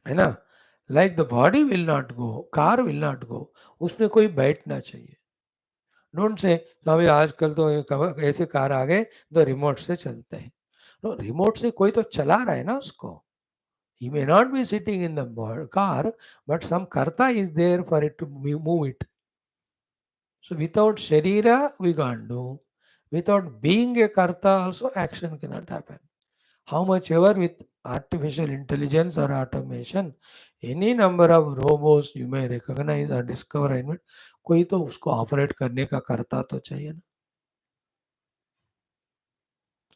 [SPEAKER 1] है ना? Like the body will not go, car will not go, उसमें कोई बैठना चाहिए। Don't say स्वामी आजकल तो ऐसे car आ गए तो रिमोट से चलते हैं। नो, रिमोट से कोई तो चला रहा है ना उसको। He may not be sitting in the car, but some karta is there for it to move it. So without sharira, we can't do. Without being a karta, also action cannot happen. How much ever with artificial intelligence or automation, any number of robots you may recognize or discover, कोई तो उसको operate करने का करता तो चाहिए ना,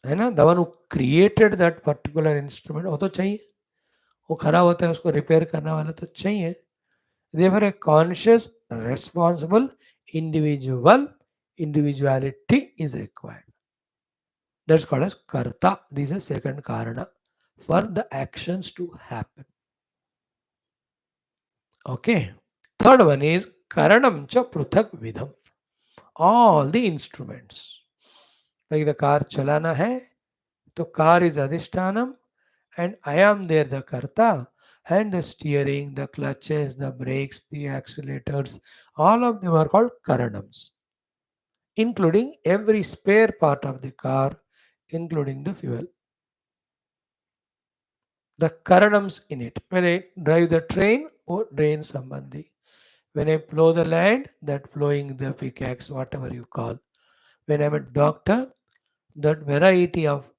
[SPEAKER 1] है ना? The one who created that particular instrument वो तो चाहिए। वो खराब होता है उसको रिपेयर करने वाला तो चाहिए। Therefore, a conscious, responsible individuality is required. That's called as karta. This is second karana for the actions to happen. Okay. Third one is karanam cha pruthak vidham. All the instruments. Like the car chalana hai, so car is adhishtanam and I am there the karta, and the steering, the clutches, the brakes, the accelerators, all of them are called karanams, including every spare part of the car, including the fuel. The karanams in it. When I drive the train, or drain sambandhi. When I plow the land, that plowing the pickaxe, whatever you call. When I'm a doctor, that variety of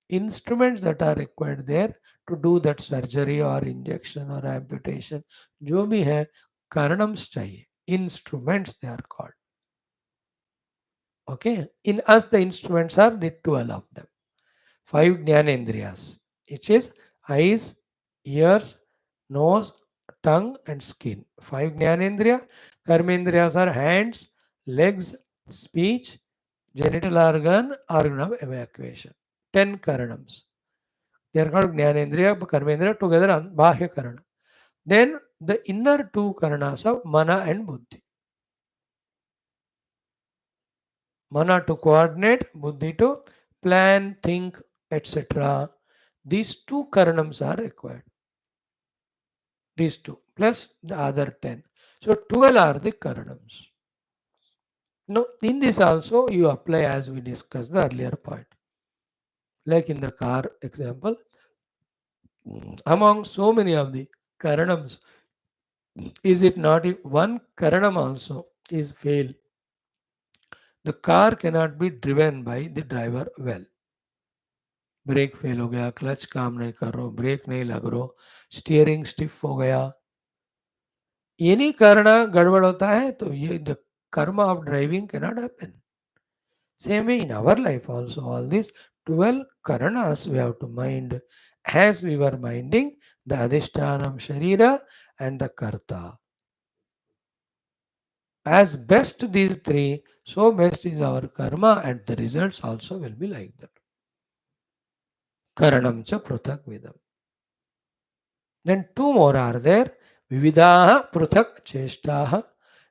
[SPEAKER 1] instruments that are required there to do that surgery or injection or amputation, जो भी है karanams चाहिए. Instruments they are called. Okay. In us, the instruments are the 12 of them. 5 Jnanendriyas, which is eyes, ears, nose, tongue, and skin. 5 Jnanendriya. Karmendriyas are hands, legs, speech, genital organ of evacuation. 10 Karanams. They are called Jnanendriya, Karmendriya together on Bahya Karana. Then the inner two Karanas of Mana and Buddhi. Mana to coordinate, Buddhi to plan, think, etc. These two Karanams are required. These two plus the other 10. So 12 are the Karanams. Now in this also you apply as we discussed the earlier point. Like in the car example, among so many of the Karanams, is it not if one Karanam also is fail? The car cannot be driven by the driver well. Brake fail हो गया, clutch काम नहीं कर रहा, break नहीं लग रहा, steering stiff हो गया, ये नहीं करना गड़बड़ होता है तो ये द कर्म of driving cannot happen. Same way in our life also, all these 12 karanas we have to mind as we were minding the adhishtanam sharira and the karta. As best these three, so best is our karma and the results also will be like that. Karanam cha pruthak vidam. Then two more are there. Vividaha pruthak cheshtaha,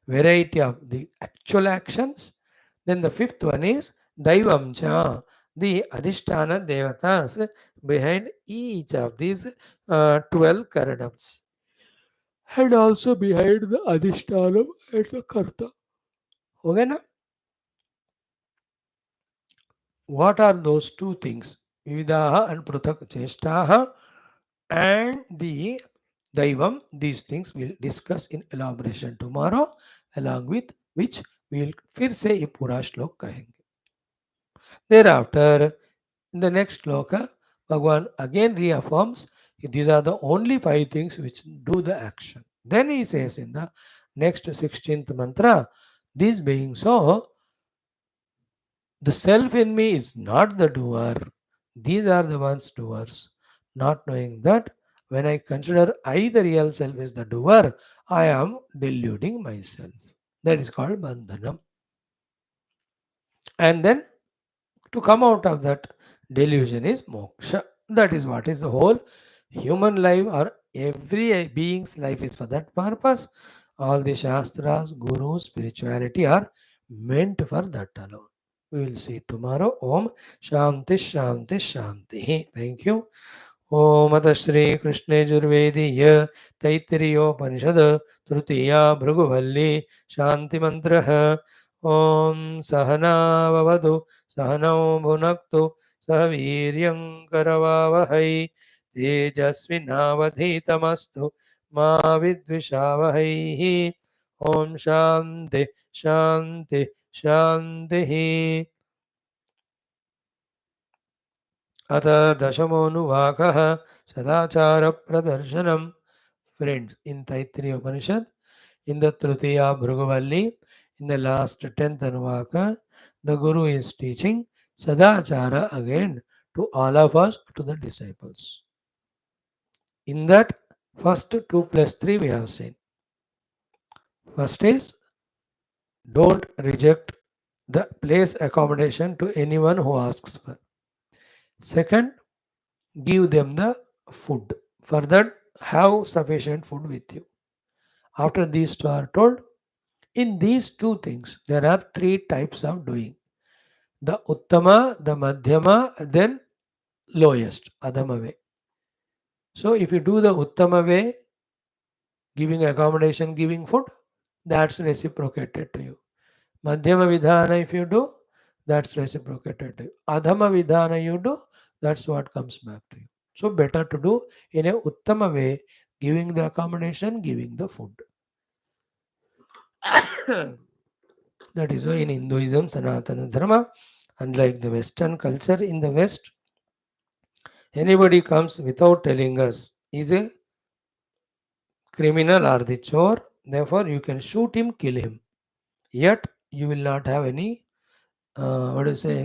[SPEAKER 1] variety of the actual actions. Then the fifth one is Daivam cha, the Adhisthana Devatas behind each of these 12 Karanams. And also behind the Adhishtanam and the Karta. Okay, na? What are those two things? Vividaha and Pruthak Cheshtaha and the Daivam. These things we'll discuss in elaboration tomorrow, along with which we'll फिर से ये पूरा श्लोक कहेंगे. Thereafter, in the next shloka, Bhagavan again reaffirms these are the only 5 things which do the action. Then he says in the next 16th mantra, this being so, the self in me is not the doer. These are the ones doers. Not knowing that when I consider I, the real self, is the doer, I am deluding myself. That is called bandhanam. And then to come out of that delusion is moksha. That is what is the whole human life or every being's life is for that purpose. All the shastras, gurus, spirituality are meant for that alone. We will see tomorrow. Om Shanti Shanti Shanti. Thank you. ओम अथ श्री कृष्णे यजुर्वेदीय तैत्तिरीयोपनिषद तृतीया भृगुवल्ली शांति मंत्र। ओम सहनाववतु सहनौ भुनक्तु सह वीर्यं करवावहै तेजस्विनावधीतमस्तु मा विद्विषावहैः। ओम शांति शांति शांति। अथ दशमोऽनुवाकः सदाचारप्रदर्शनम्। Friends, in Taittiriya Upanishad, in the Tritiya Bhruguvalli, in the last 10th Anuvaka, the Guru is teaching Sadachara again to all of us, to the disciples. In that first 2 plus 3 we have seen. First is, don't reject the place accommodation to anyone who asks for. Second, give them the food. For that, have sufficient food with you. After these two are told, in these two things, there are three types of doing: the Uttama, the Madhyama, then lowest, Adhama way. So, if you do the Uttama way, giving accommodation, giving food, that's reciprocated to you. Madhyama Vidhana, if you do, that's reciprocated to you. Adhama Vidhana, you do, that's what comes back to you. So, better to do in a Uttama way, giving the accommodation, giving the food. That is why in Hinduism, Sanatana Dharma, unlike the Western culture, in the West, anybody comes without telling us is a criminal or the chore, therefore you can shoot him, kill him. Yet you will not have any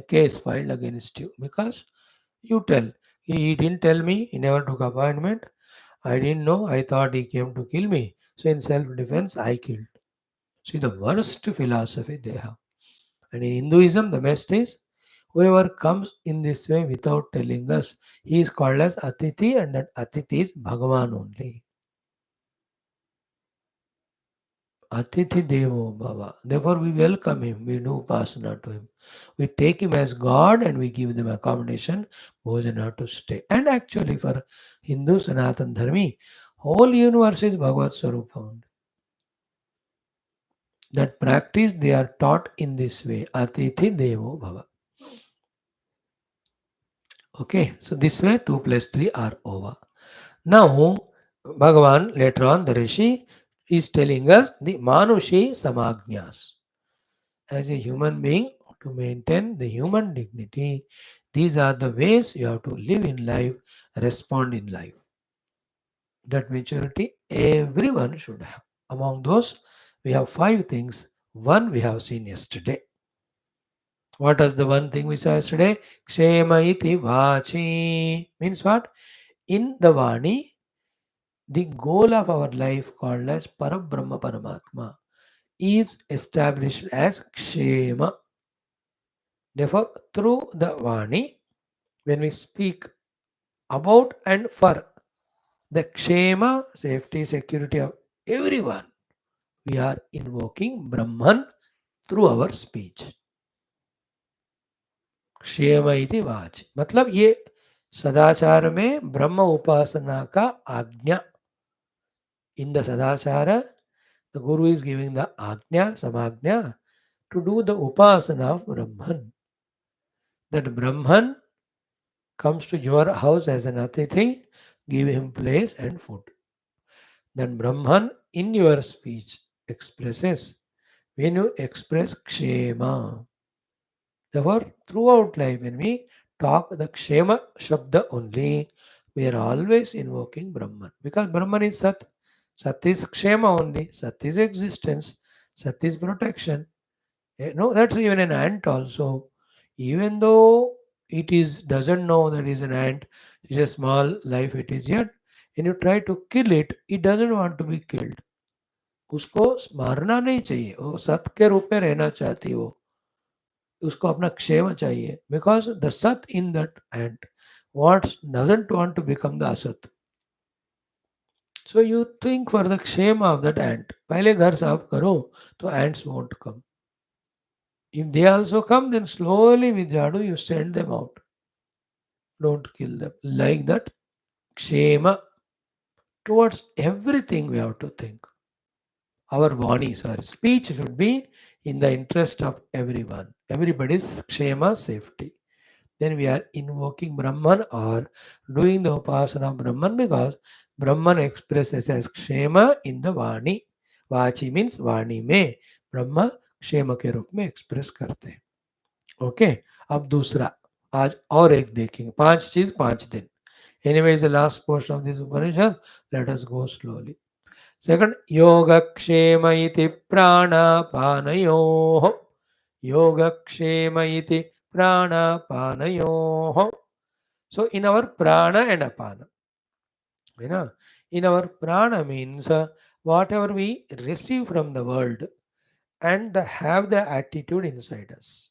[SPEAKER 1] case filed against you, because you tell he didn't tell me, he never took appointment, I didn't know, I thought he came to kill me, so in self-defense I killed. See the worst philosophy they have. And in Hinduism, the best is whoever comes in this way without telling us, he is called as Atithi, and that Atithi is Bhagavan only. Atithi Devo Bhava. Therefore, we welcome him, we do Upasana to him. We take him as God and we give them accommodation, Bhojana to stay. And actually, for Hindu Sanatan Dharmi, whole universe is Bhagavad Swarupa only. That practice they are taught in this way, Atithi Devo Bhava. Okay, so this way 2 plus 3 are over. Now, Bhagavan, later on, the Rishi is telling us the Manushi Samagnyas. As a human being, to maintain the human dignity, these are the ways you have to live in life, respond in life. That maturity everyone should have. Among those, we have 5 things. One we have seen yesterday. What was the one thing we saw yesterday? Kshema iti vachi. Means what? In the Vani, the goal of our life, called as Parabrahma Paramatma, is established as Kshema. Therefore, through the Vani, when we speak about and for the Kshema, safety, security of everyone, we are invoking Brahman through our speech. क्षेम इति watch, मतलब ये सदाचार में ब्रह्म उपासना का आज्ञा. In the sadachara, the Guru is giving the ajna, samajna, to do the upasana of Brahman. That Brahman comes to your house as an atithi, give him place and food. Then Brahman in your speech expresses, when you express kshema. Therefore, throughout life, when we talk the kshema shabda only, we are always invoking Brahman. Because Brahman is Sat. Sat is kshema only. Sat is existence. Sat is protection. No, that's even an ant also. Even though it is doesn't know that is an ant, it's a small life it is, yet when you try to kill it, it doesn't want to be killed. उसको मारना नहीं चाहिए, वो सत के रूप में रहना चाहती है, वो उसको अपना क्षेम चाहिए, because the sat in that ant doesn't want to become the asat. So you think for the kshema of that ant, पहले घर साफ करो तो ants won't come. If they also come, then slowly with Jadu you send them out. Don't kill them. Like that, kshema. Towards everything we have to think. Our vani, sorry, speech should be in the interest of everyone. Everybody's kshema, safety. Then we are invoking Brahman or doing the upasana of Brahman because Brahman expresses as kshema in the vani. Vachi means vani में ब्रह्म क्षेम के रूप में express करते हैं. Okay, अब दूसरा आज और एक देखेंगे. 5 चीज 5 दिन. Anyway, is the last portion of this Upanishad. Let us go slowly. Second, Yogakshema iti pranapanayoho. Yogakshema iti pranapanayoho. So, in our prana and apana, you know, in our prana means whatever we receive from the world and have the attitude inside us.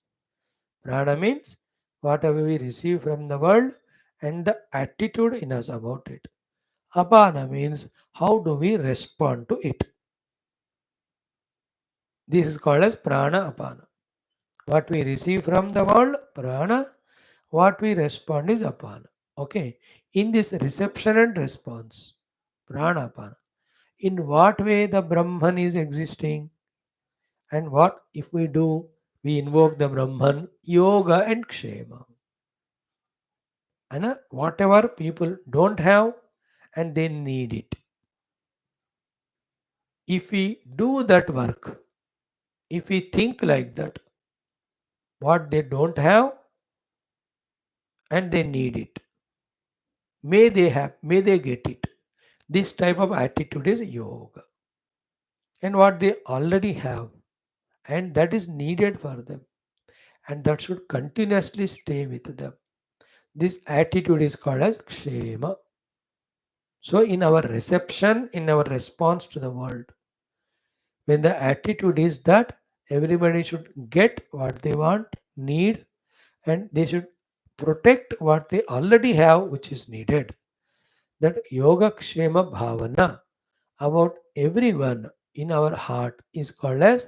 [SPEAKER 1] Prana means whatever we receive from the world and the attitude in us about it. Apana means how do we respond to it. This is called as prana apana. What we receive from the world, prana. What we respond is apana. Okay. In this reception and response, prana apana. In what way the Brahman is existing, and what if we do, we invoke the Brahman, yoga and kshema. And whatever people don't have and they need it. If we do that work, if we think like that, what they don't have and they need it, may they have, may they get it. This type of attitude is yoga. And what they already have and that is needed for them and that should continuously stay with them. This attitude is called as kshema. So in our reception, in our response to the world, when the attitude is that everybody should get what they want, need, and they should protect what they already have, which is needed. That yoga kshema bhavana about everyone in our heart is called as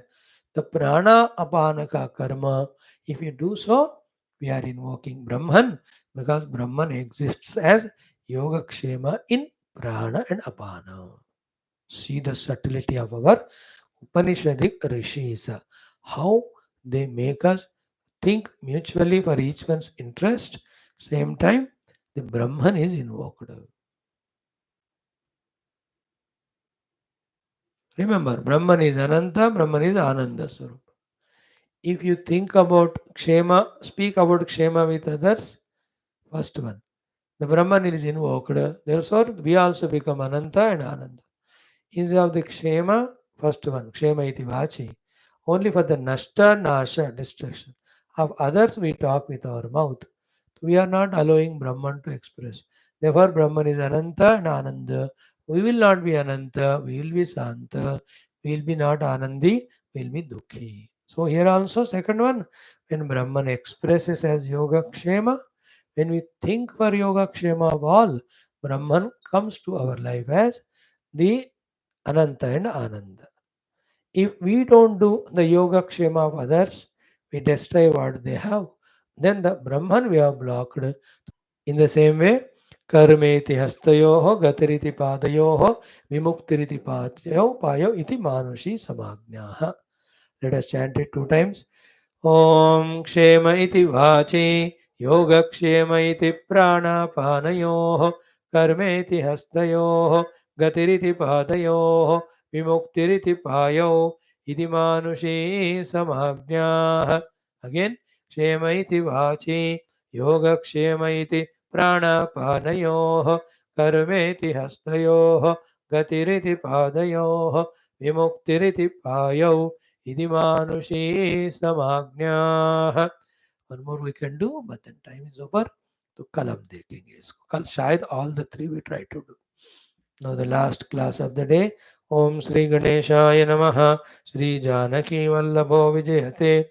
[SPEAKER 1] the prana apanaka karma. If you do so, we are invoking Brahman because Brahman exists as yoga kshema in prana and apana. See the subtlety of our Upanishadic rishis, how they make us think mutually for each one's interest. Same time, the Brahman is invoked. Remember, Brahman is Ananta, Brahman is Ananda Swarup. If you think about Kshema, speak about Kshema with others, first one, the Brahman is invoked. Therefore, we also become Ananta and Ananda. Instead of the Kshema, first one, Kshema iti vachi, only for the Nashta, Nasha, destruction of others we talk with our mouth. We are not allowing Brahman to express. Therefore, Brahman is Ananta and Ananda. We will not be Ananta, we will be Santa, we will be not Anandi, we will be Dukhi. So here also, second one, when Brahman expresses as Yoga Kshema, when we think for Yoga Kshema of all, Brahman comes to our life as the Ananta and Ananda. If we don't do the Yoga Kshema of others, we destroy what they have, then the Brahman we have blocked. In the same way, Karmeti hastayoho gatiriti padayoho vimuktiriti payo iti manushi samagnaha. Let us chant it 2 times. Om Kshema iti vachi Yogakshema iti pranapanayoho Karmeti hastayoho Gatiriti padayoho Vimuktiriti payo iti manushi samagnaha. Again, Kshema iti vachi Yogakshema iti pranapanayoho Karmeti hastayoho Gatiriti padayoho Vimuktiriti payo Idi Manushi Samagnya. One more we can do, but then time is over. तो कल हम देखेंगे इसको. कल शायद all the 3 we try to do. Now the last class of the day. Om Sri Ganeshaya Namaha. Sri Janaki Vallabho Vijayate.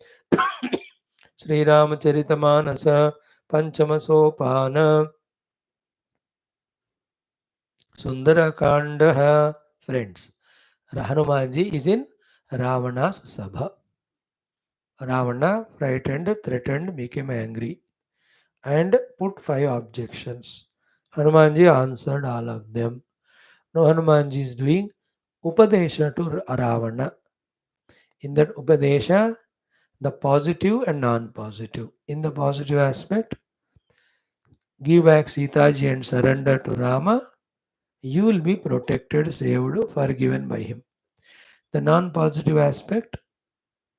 [SPEAKER 1] Sri Ramacharitamanasa Panchama Sopana Sundara Kandaha. Friends, Hanumanji is in Ravana's Sabha. Ravana, frightened, threatened, became angry and put 5 objections. Hanumanji answered all of them. Now Hanumanji is doing Upadesha to Ravana. In that Upadesha, the positive and non-positive. In the positive aspect, give back Sitaji and surrender to Rama, you will be protected, saved, forgiven by him. The non-positive aspect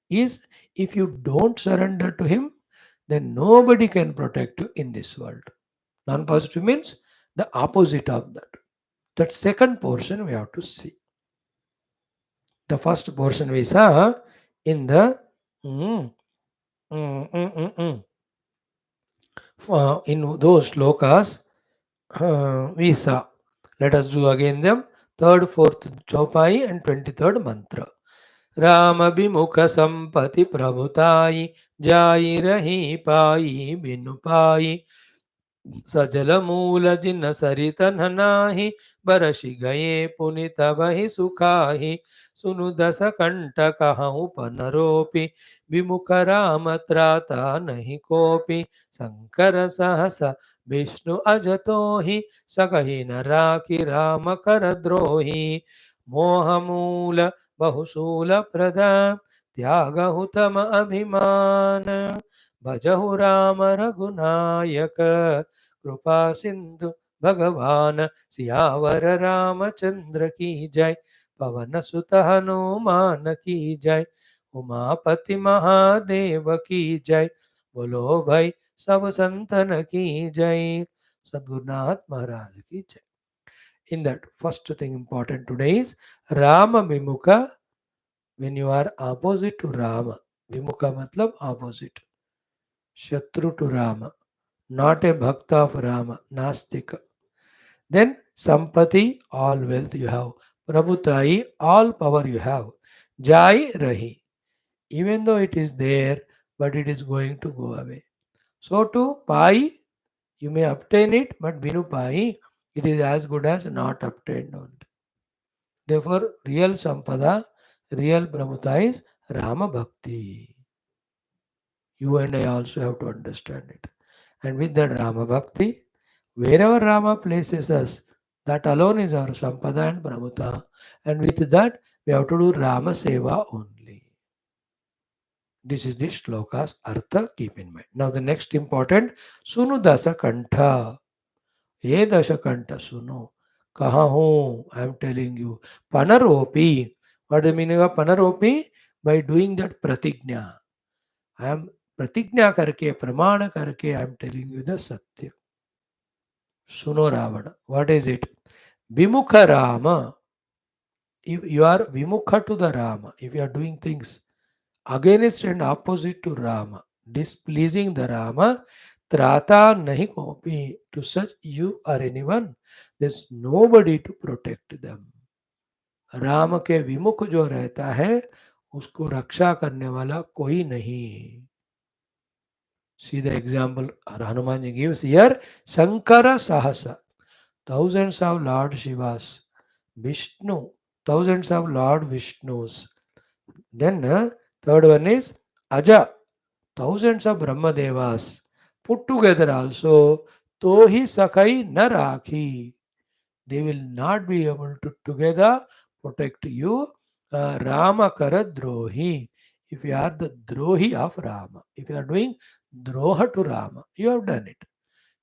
[SPEAKER 1] is if you don't surrender to him, then nobody can protect you in this world. Non-positive means the opposite of that. That second portion we have to see. The first portion we saw in the mm, mm, mm, mm, mm. In those slokas we saw. Let us do again them. Third, fourth chaupai and 23rd mantra. Ram विमुख संपति प्रभुताई जाई रही पाई बिनु पाई सजल मूल जिन सरितन नाही बरसि गए पुनित बहि सुखाहि सुनु दस कंठ कहूँ पनरोपि विमुख राम त्राता नहीं कोपि शंकर सहस विष्णु अजतो ही सकहि न राखि राम कर द्रोही मोह मूल बहुशूल प्रदा त्यागहु तम अभिमान भजहु राम रघुनायक कृपा सिंधु भगवान सियावर रामचंद्र की जय पवन सुत हनुमान की जय उमापति महादेव की जय बोलो भाई सब संतन की जय सद्गुरुनाथ महाराज की जय. In that first thing important today is Rama Vimukha. When you are opposite to Rama, Vimukha matlab opposite, Shatru to Rama, not a Bhakta of Rama, Nastika. Then Sampati, all wealth you have. Prabhutai, all power you have. Jai Rahi, even though it is there, but it is going to go away. So to Pai, you may obtain it, but Binu Pai, it is as good as not obtained only. Therefore, real Sampada, real Brahmata is Rama Bhakti. You and I also have to understand it. And with that Rama Bhakti, wherever Rama places us, that alone is our Sampada and Brahmata. And with that, we have to do Rama Seva only. This is the shloka's artha, keep in mind. Now the next important, Sunu Dasa Kantha. Ye Dasha Kantha Suno. Kaha hu, I am telling you. Panaropi. What is the meaning of Panaropi? By doing that pratigna. I am pratigna karke, pramana karke, I am telling you the Satya. Suno Ravana. What is it? Vimukha Rama. If you are Vimukha to the Rama, if you are doing things against and opposite to Rama, displeasing the Rama, Trata nahi kopi. To such you or anyone, there's nobody to protect them. Ram के विमुख जो रहता है उसको रक्षा करने वाला कोई नहीं. See the example Hanumanji gives here. Shankara Sahasa, thousands of Lord Shivas. Vishnu, thousands of Lord Vishnus. Then third one is Aja, thousands of Brahmadevas. Put together also, Tohi Sakai Narakhi. They will not be able to together protect you. Rama Karadrohi. If you are the Drohi of Rama, if you are doing Droha to Rama, you have done it.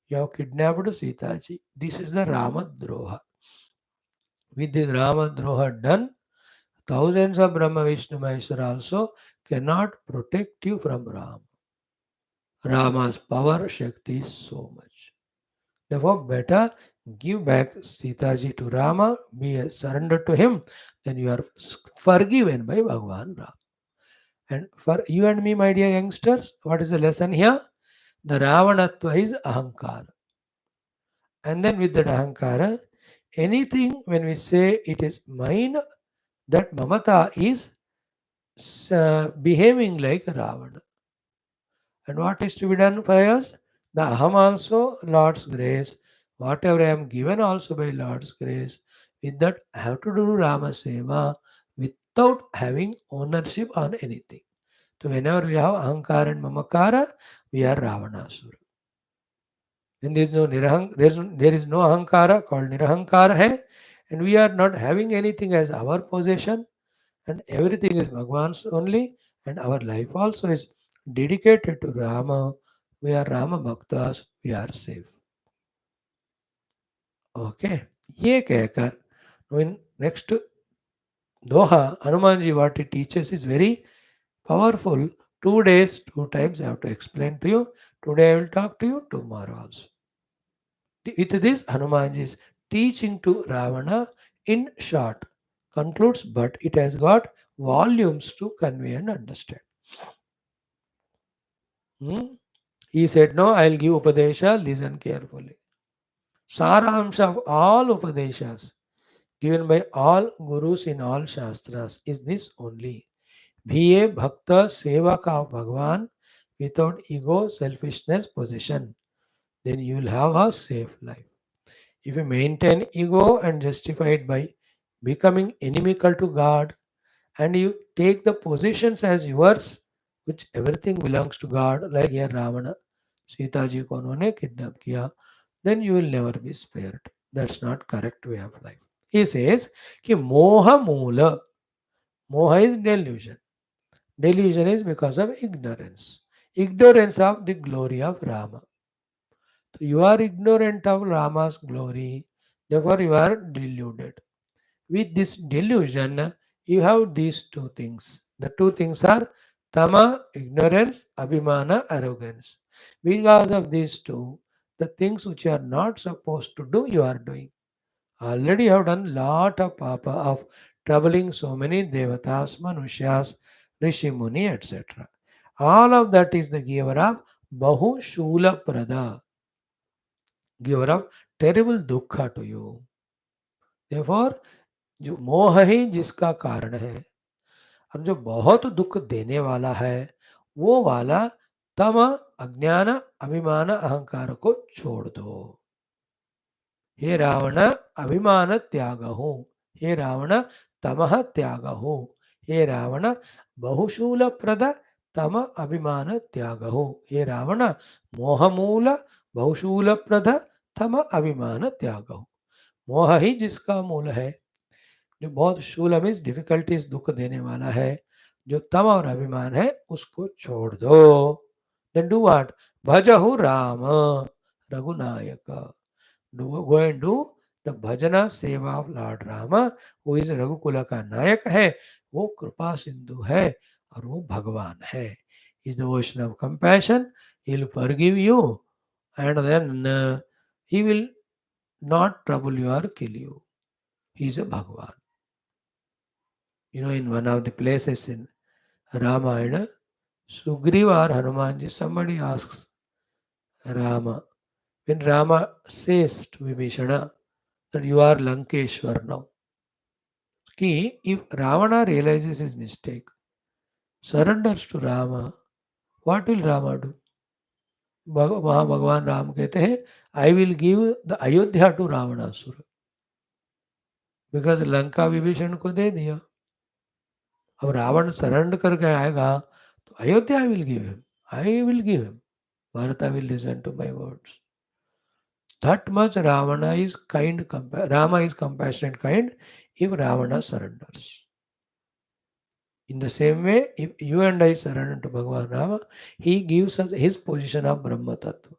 [SPEAKER 1] You have kidnapped Sitaji. This is the Rama Droha. With this Rama Droha done, thousands of Brahma Vishnu Maheshwara also cannot protect you from Rama. Rama's power, Shakti is so much. Therefore, better give back Sitaji to Rama, be surrendered to him, then you are forgiven by Bhagavan Rama. And for you and me, my dear youngsters, what is the lesson here? The Ravanatva is Ahankara. And then with that Ahankara, anything when we say it is mine, that Mamata is behaving like Ravana. And what is to be done by us? The Aham also, Lord's grace. Whatever I am given also by Lord's grace. With that, I have to do Rama Seva without having ownership on anything. So whenever we have Ahankara and Mamakara, we are Ravanasura. When there is no there is no ahankara called nirahankara hai, and we are not having anything as our possession, and everything is Bhagwan's only, and our life also is dedicated to Rama. We are Rama Bhaktas, we are safe. Okay. ये कहकर in next Doha, Hanumanji what he teaches is very powerful. 2 days, 2 times I have to explain to you. Today I will talk to you, tomorrow also. With this, Hanumanji's teaching to Ravana in short concludes, but it has got volumes to convey and understand. Hmm? He said, no, I'll give Upadesha, listen carefully. Saramsha of all Upadeshas given by all Gurus in all Shastras is this only. Be a Bhakta Sevaka of Bhagwan without ego, selfishness, possession. Then you will have a safe life. If you maintain ego and justify it by becoming inimical to God, and you take the possessions as yours, which everything belongs to God, like here Ravana, Sita ji ko unhone kidnap kiya, then you will never be spared. That's not correct way of life. He says कि moha moola. Moha is delusion. Delusion is because of ignorance. Ignorance of the glory of Rama. So you are ignorant of Rama's glory, therefore you are deluded. With this delusion, you have these two things. The two things are tama, ignorance, abhimana, arrogance. Because of these two, the things which you are not supposed to do, you are doing. Already you have done lot of papa of troubling so many devatas, manushas, rishi muni, etc. All of that is the giver of bahu shula prada, giver of terrible dukha to you. Therefore, जो मोह ही जिसका कारण है और जो बहुत दुख देने वाला है वो वाला तम अज्ञान अभिमान अहंकार को छोड़ दो. हे रावण अभिमान त्याग हो, हे रावण तमह त्याग हो, हे रावण बहुशूल प्रद तम अभिमान त्याग हो, हे रावण मोहमूल बहुशूल प्रद तम अभिमान त्याग हो. मोह ही जिसका मूल है, जो बहुत शूल मीन्स डिफिकल्टीज दुख देने वाला है, जो तम और अभिमान है उसको छोड़ दो. Then do what? भजहु Ram Raghunayak. Go and do the bhajana seva of Lord Rama, who is रघुकुल का नायक है, वो कृपा सिंधु है और वो भगवान है. He is the ocean of compassion. He will forgive you, and then he will not trouble you or kill you. He is a Bhagwan. You know, in one of the places in Ramayana, Sugriva or Hanumanji, somebody asks Rama, when Rama says to Vibhishana that you are Lankeshwar now, कि if Ravana realizes his mistake, surrenders to Rama, what will Rama do? वहाँ भगवान राम कहते हैं, I will give the Ayodhya to Ravanasura, because Lanka Vibhishan को दे दिया. अब Ravan surrender करके आएगा तो Ayodhya I will give him. I will give him. Bharata will listen to my words. That much Ravana is kind, Rama is compassionate kind if Ravana surrenders. In the same way, if you and I surrender to Bhagavan Rama, he gives us his position of Brahma Tattva.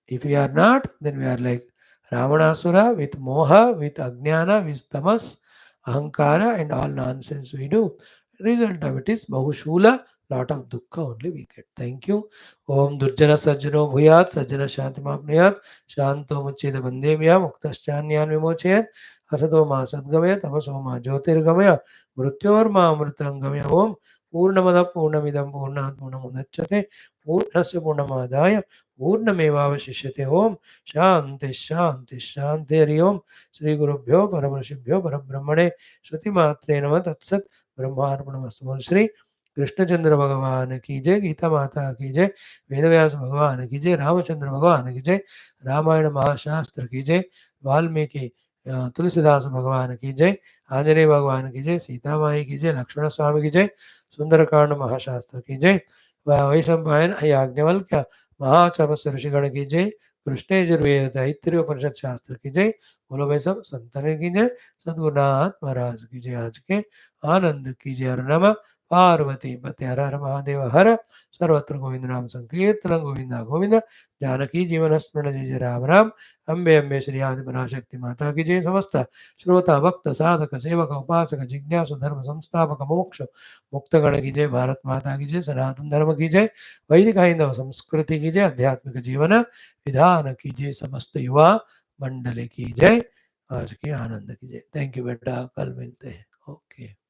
[SPEAKER 1] If we are not, then we are like Ravanasura with moha, with ajnana, with tamas, ahankara, and all nonsense we do. Result of it is Bahushula, lot of dukkha only we get. Thank you. Om Durjana Sajjano Bhuyat, Sajjana Shantimapniyat, Shanto Mucheda Bandemya, Muktaschanyan Vimochayat, Hasato Ma Sadgamaya, Tamaso Ma Jyotirgamaya, Mrutyorma Amritangamaya Om, Purnamada Purnamidam Purnat Purnamudachate, Purnasya Purnamadaya, पूर्णमेवावशिष्यते. ओम शांति शांति शांति. हरि ओम. श्री गुरुभ्यो परम ऋषिभ्यो परब्रह्मणे श्रुतिमात्रे नमः. तत्सत्. ब्रह्मार्पणमस्तु. श्री कृष्णचंद्र भगवान की जय. गीता माता की जय. वेदव्यास भगवान की जय. रामचंद्र भगवान की जय. रामायण महाशास्त्र की जय. वाल्मीकि तुलसीदास भगवान की जय. आंजनेय भगवान की जय. सीता माई की जय. लक्ष्मण स्वामी की जय. सुंदरकांड महाशास्त्र की जय. वैशंपायन याज्ञवल्क्य महातपस्वी ऋषिगण की जय. कृष्ण यजुर्वेद तैत्तिरीय उपनिषद शास्त्र की जय। बोलो भाई सब संतन की जय। सद्गुरुनाथ महाराज की जय। आज के आनंद की जय। हर नम पार्वती पते हर हर महादेव हर। सर्वत्र गोविंद नाम संकीर्तन गोविंदा गोविंद। जानकी जीवन स्मरण जय जय राम राम। अम्बे अम्बे श्री आदि पराशक्ति माता की जय। समस्त श्रोता भक्त साधक सेवक उपासक जिज्ञासु धर्म संस्थापक मोक्ष मुक्तगण की जय। भारत माता की जय। सनातन धर्म की जय। वैदिक हैंदव संस्कृति की जय। आध्यात्मिक जीवन विधान की जय। समस्त युवा मंडली की जय। आज के आनंद की जय। थैंक यू बेटा, कल मिलते हैं। ओके।